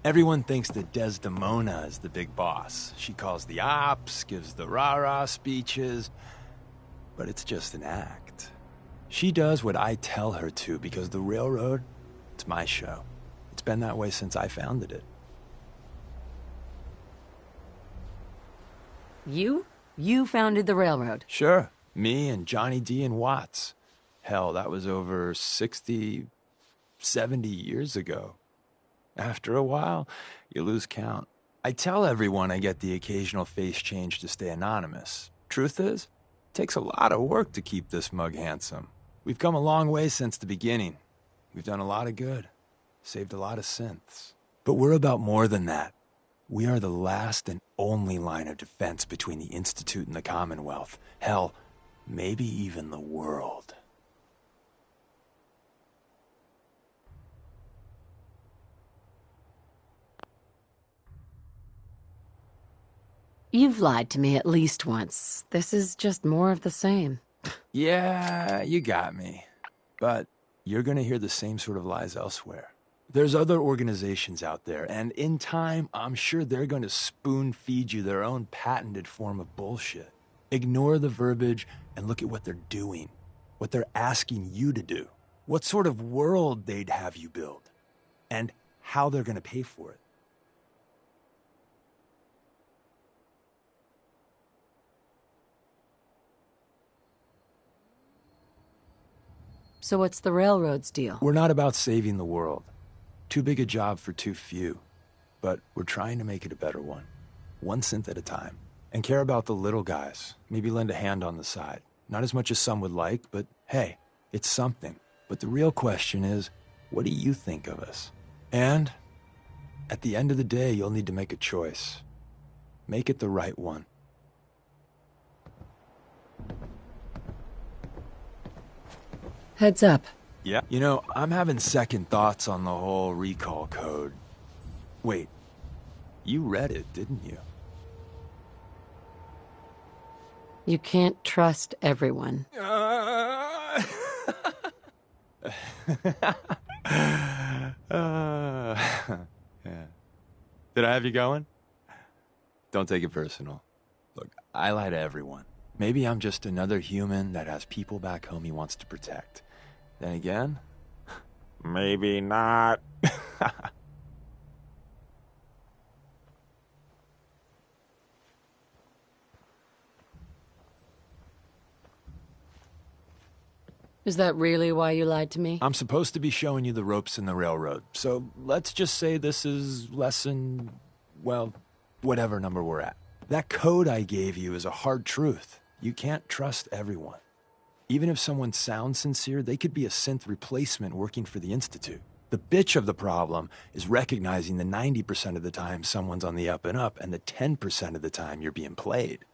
Everyone thinks that Desdemona is the big boss. She calls the ops, gives the rah-rah speeches. but it's just an act. She does what I tell her to because the railroad, it's my show. It's been that way since I founded it. You? You founded the railroad? Sure. Me and Johnny D. and Watts. Hell, that was over 60, 70 years ago. After a while, you lose count. I tell everyone I get the occasional face change to stay anonymous. Truth is, it takes a lot of work to keep this mug handsome. We've come a long way since the beginning. We've done a lot of good. Saved a lot of synths. But we're about more than that. We are the last and only line of defense between the Institute and the Commonwealth. Hell, maybe even the world. You've lied to me at least once. This is just more of the same. Yeah, you got me. But you're gonna hear the same sort of lies elsewhere. There's other organizations out there, and in time, I'm sure they're gonna spoon-feed you their own patented form of bullshit. Ignore the verbiage and look at what they're doing, what they're asking you to do, what sort of world they'd have you build, and how they're gonna pay for it. So what's the railroad's deal? We're not about saving the world. Too big a job for too few. But we're trying to make it a better one. One synth at a time. And care about the little guys. Maybe lend a hand on the side. Not as much as some would like, but hey, it's something. But the real question is, what do you think of us? And at the end of the day, you'll need to make a choice. Make it the right one. Heads up. Yeah. You know, I'm having second thoughts on the whole recall code. Wait, you read it, didn't you? You can't trust everyone. Yeah. Did I have you going? Don't take it personal. Look, I lie to everyone. Maybe I'm just another human that has people back home he wants to protect. Then again, maybe not. Is that really why you lied to me? I'm supposed to be showing you the ropes in the railroad, so let's just say this is lesson, well, whatever number we're at. That code I gave you is a hard truth. You can't trust everyone. Even if someone sounds sincere, they could be a synth replacement working for the Institute. The bitch of the problem is recognizing the 90% of the time someone's on the up and up and the 10% of the time you're being played.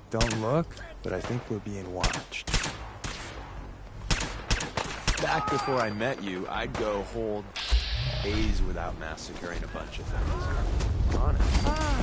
Don't look, but I think we're being watched. Back before I met you, I'd go hold days without massacring a bunch of things. Honest.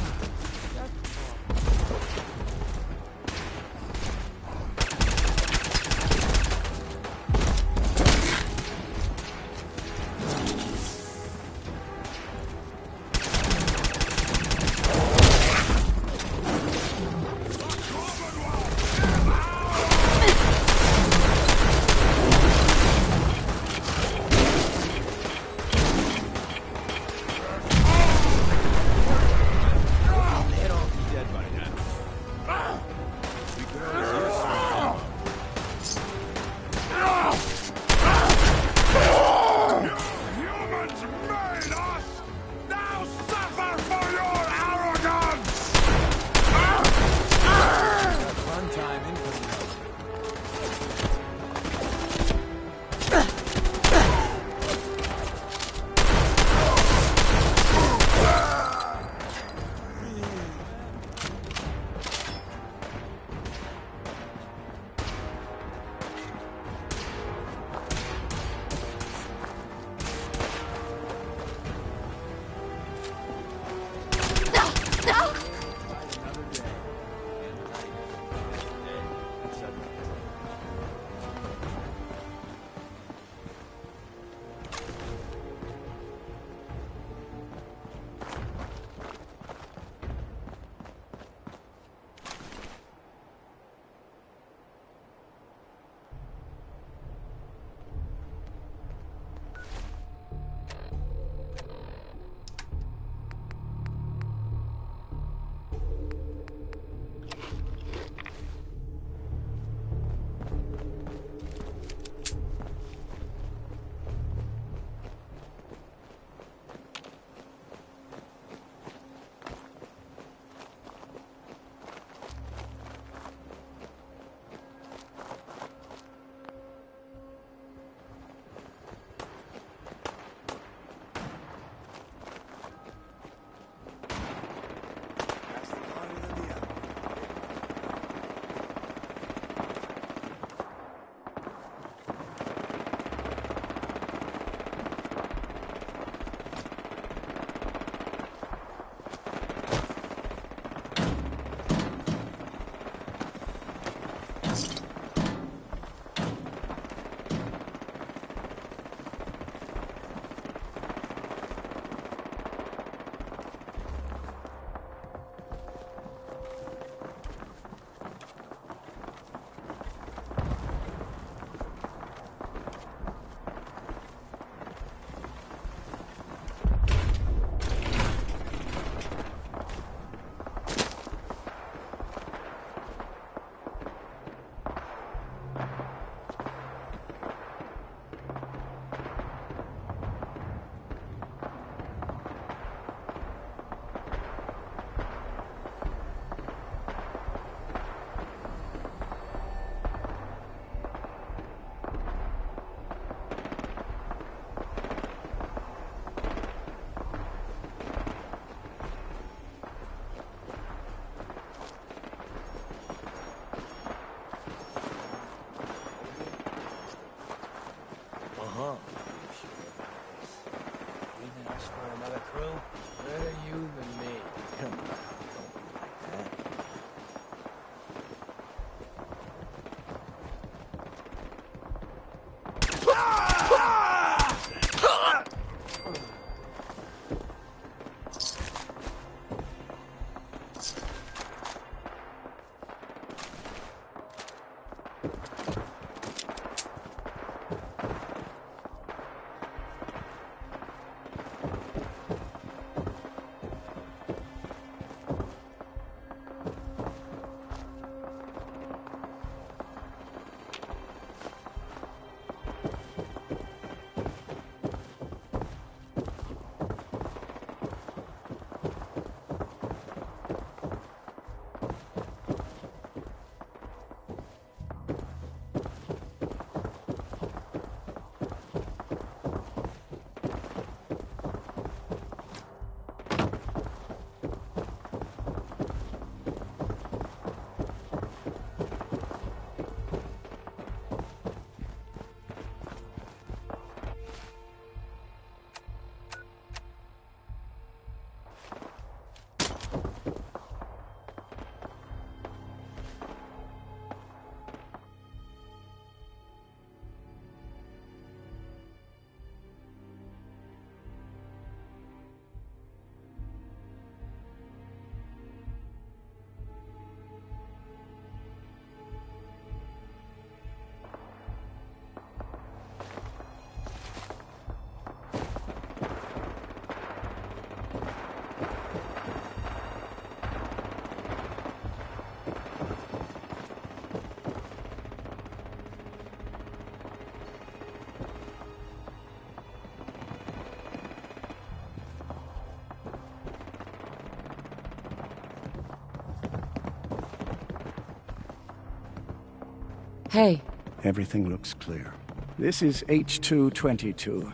Hey. Everything looks clear. This is H222.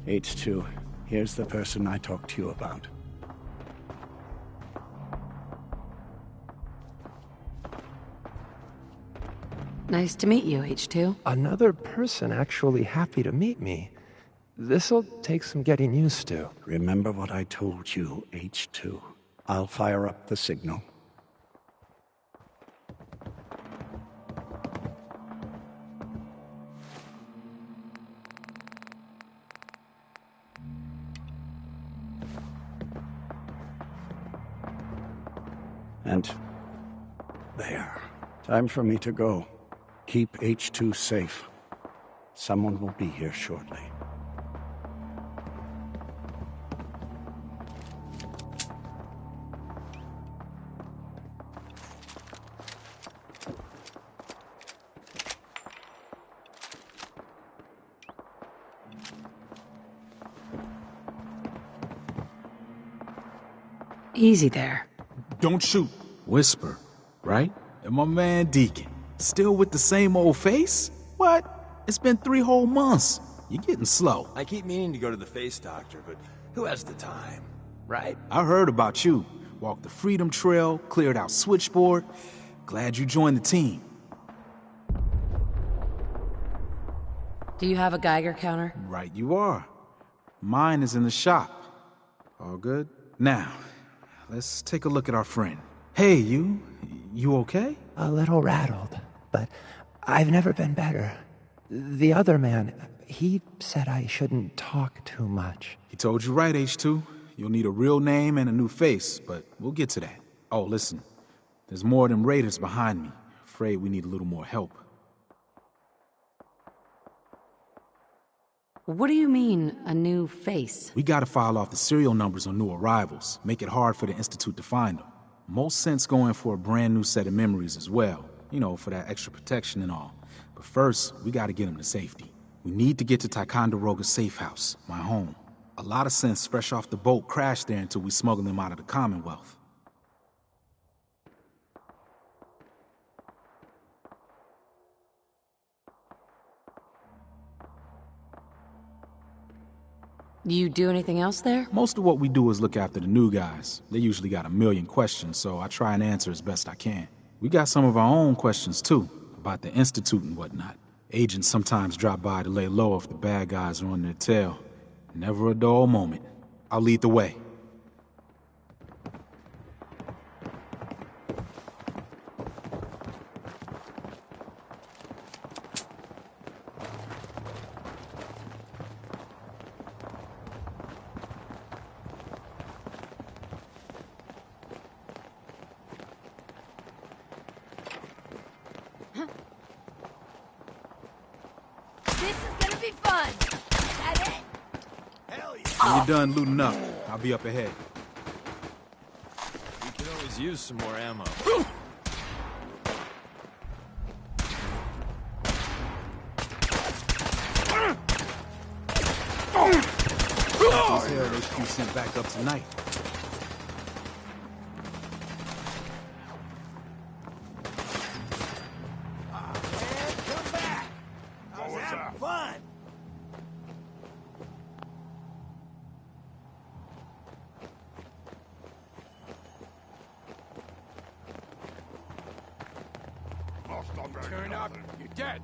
H2, here's the person I talked to you about. Nice to meet you, H2. Another person actually happy to meet me. This'll take some getting used to. Remember what I told you, H2. I'll fire up the signal. And there. Time for me to go. Keep H2 safe. Someone will be here shortly. Easy there. Don't shoot. Whisper, right? And my man Deacon, still with the same old face? What? It's been 3 whole months. You're getting slow. I keep meaning to go to the face doctor, but who has the time, right? I heard about you. Walked the Freedom Trail, cleared out Switchboard. Glad you joined the team. Do you have a Geiger counter? Right you are. Mine is in the shop. All good? Now, let's take a look at our friend. Hey, you okay? A little rattled, but I've never been better. The other man, he said I shouldn't talk too much. He told you right, H2. You'll need a real name and a new face, but we'll get to that. Oh, listen. There's more of them raiders behind me. Afraid we need a little more help. What do you mean, a new face? We gotta file off the serial numbers on new arrivals. Make it hard for the Institute to find them. Most sense going for a brand new set of memories as well. You know, for that extra protection and all. But first, we gotta get them to safety. We need to get to Ticonderoga's safe house, my home. A lot of sense fresh off the boat crashed there until we smuggled them out of the Commonwealth. You do anything else there? Most of what we do is look after the new guys. They usually got a million questions, so I try and answer as best I can. We got some of our own questions, too, about the Institute and whatnot. Agents sometimes drop by to lay low if the bad guys are on their tail. Never a dull moment. I'll lead the way. When you're done looting up, I'll be up ahead. We can always use some more ammo. These here HQ sent back up tonight. Turn up, you're dead.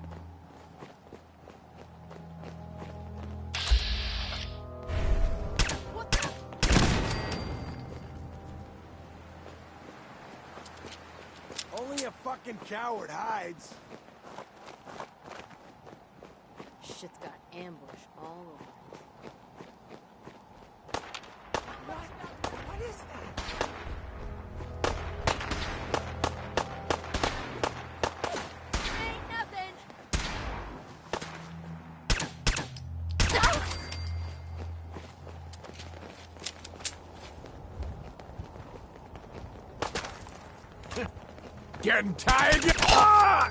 Only a fucking coward hides. Shit's got ambush all over. What is that? Ain't nothing. Getting tired yet? Ah!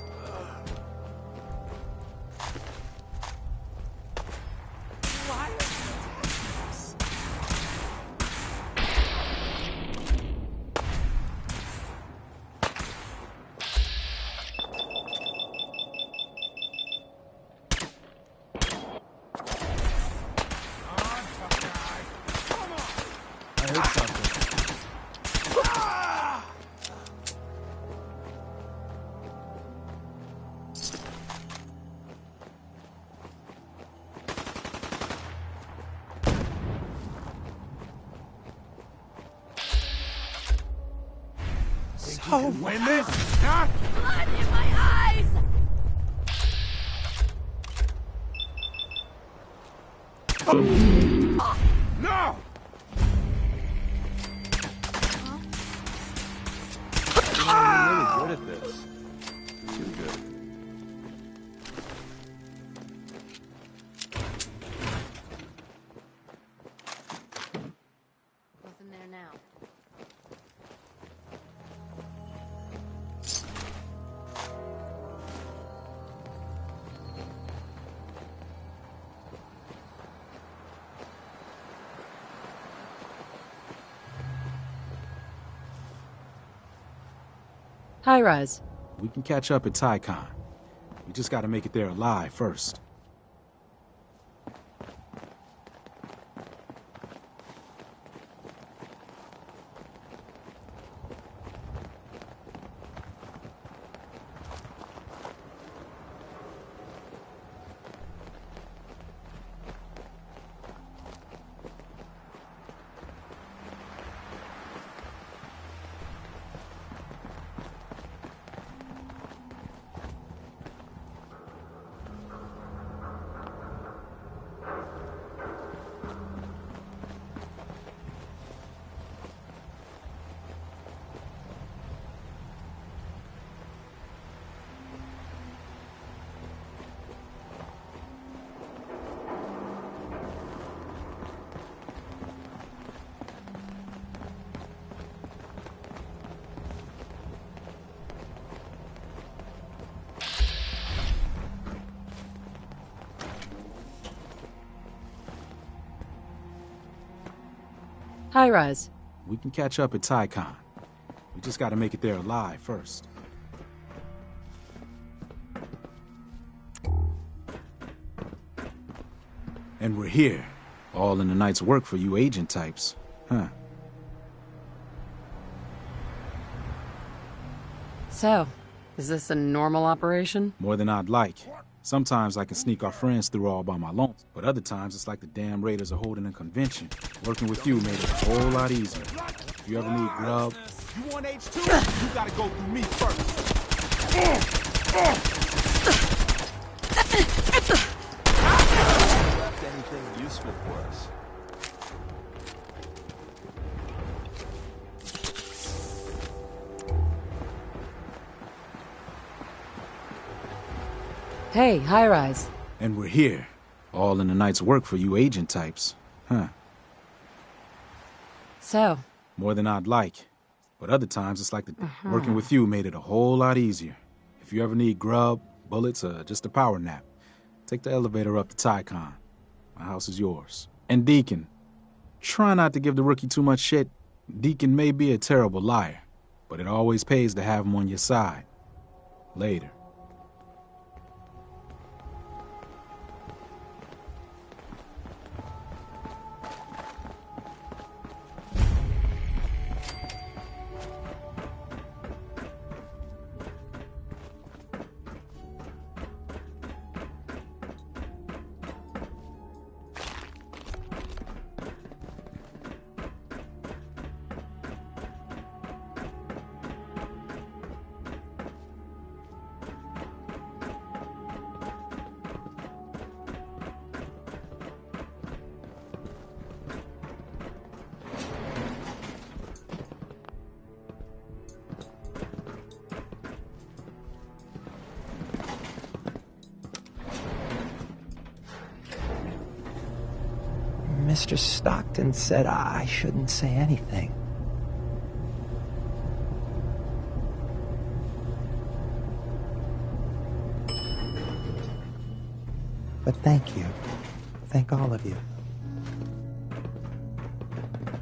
I heard something. So win this? Huh? Blood in my eyes! No! You're really good at this. Too good. Nothing there now. Hi, Raz. We can catch up at Tycon. We just gotta make it there alive first. Hi, Raz. We can catch up at Tycon. We just gotta make it there alive first. And we're here. All in the night's work for you agent types. Huh. So, is this a normal operation? More than I'd like. Sometimes I can sneak our friends through all by my lonesome, but other times it's like the damn raiders are holding a convention. Working with you made it a whole lot easier. If you ever need grub... You want H2? You gotta go through me first. Left anything useful for us? Hey, High Rise. And we're here. All in the night's work for you agent types. Huh. So? More than I'd like. But other times, it's like working with you made it a whole lot easier. If you ever need grub, bullets, or just a power nap, take the elevator up to Tycon. My house is yours. And Deacon, try not to give the rookie too much shit. Deacon may be a terrible liar, but it always pays to have him on your side. Later. Mr. Stockton said I shouldn't say anything. But thank you. Thank all of you.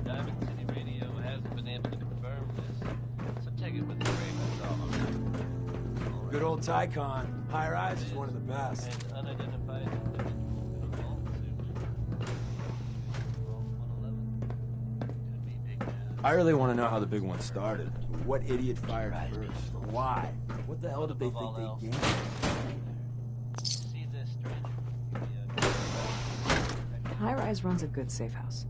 Diamond City Radio hasn't been able to confirm this, so take it with a grain of salt. Good old Tycon. High Rise is one of the best. And unidentified I really want to know how the big one started. What idiot fired first? Why? What the hell did they think they gained? High Rise runs a good safe house.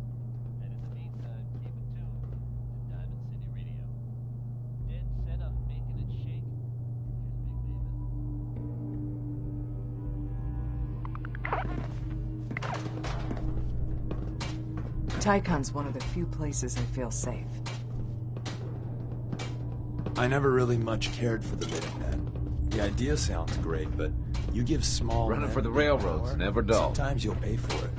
Tycon's one of the few places I feel safe. I never really much cared for the Minutemen. The idea sounds great, but you give small Running men for the big railroads, power, never dull. Sometimes you'll pay for it.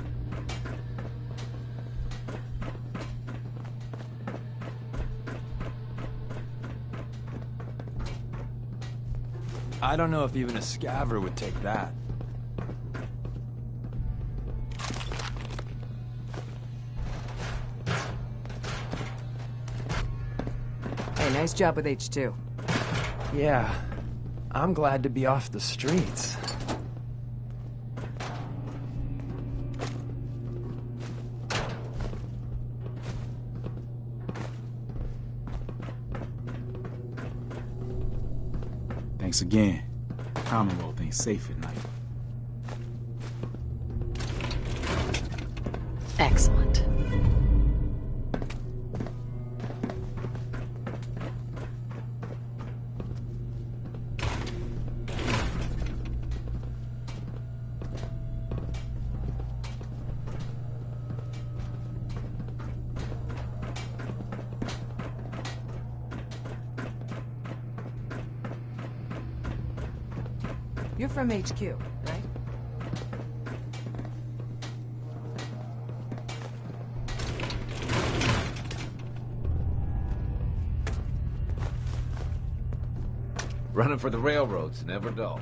I don't know if even a scaver would take that. Hey, nice job with H2. Yeah, I'm glad to be off the streets. Thanks again. Commonwealth ain't safe at night. Excellent. You're from HQ, right? Running for the railroads, never dull.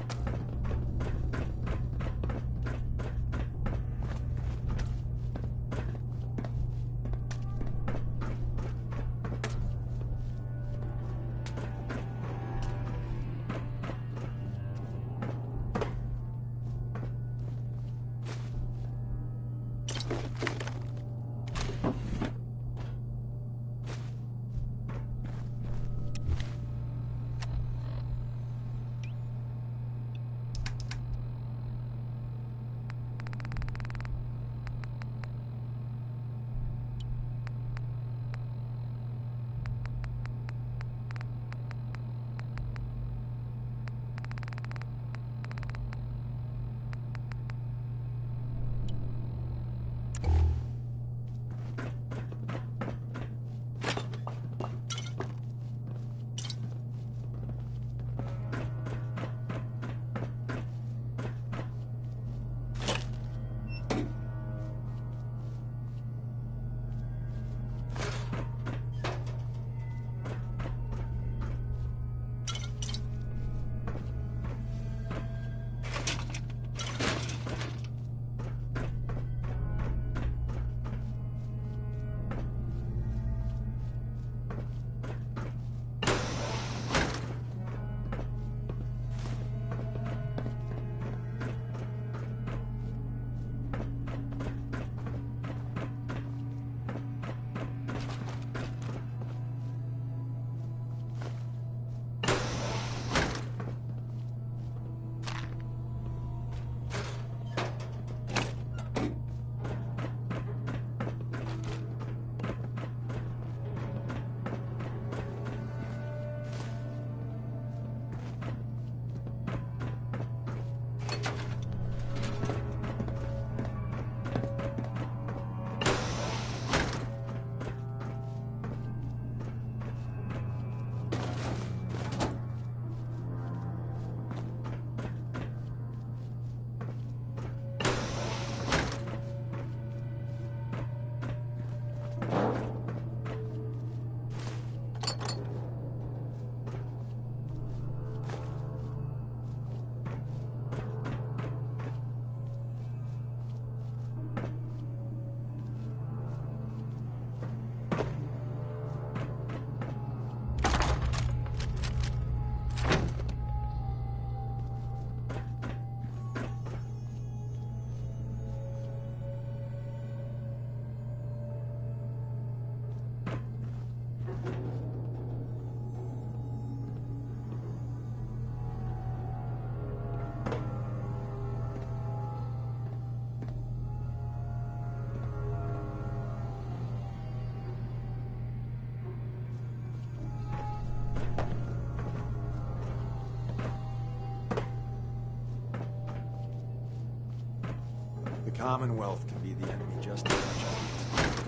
Commonwealth can be the enemy just as much as us.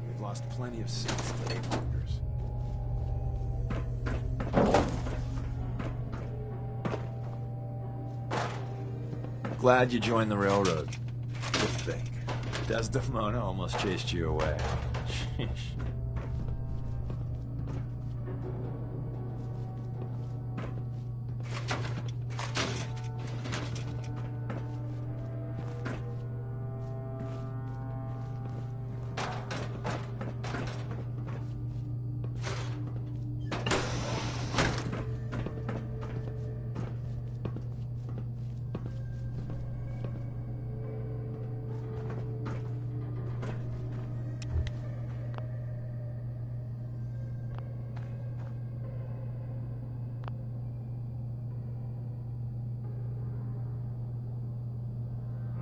We've lost plenty of sense to the Walkers. Glad you joined the railroad. To think, Desdemona almost chased you away. Sheesh.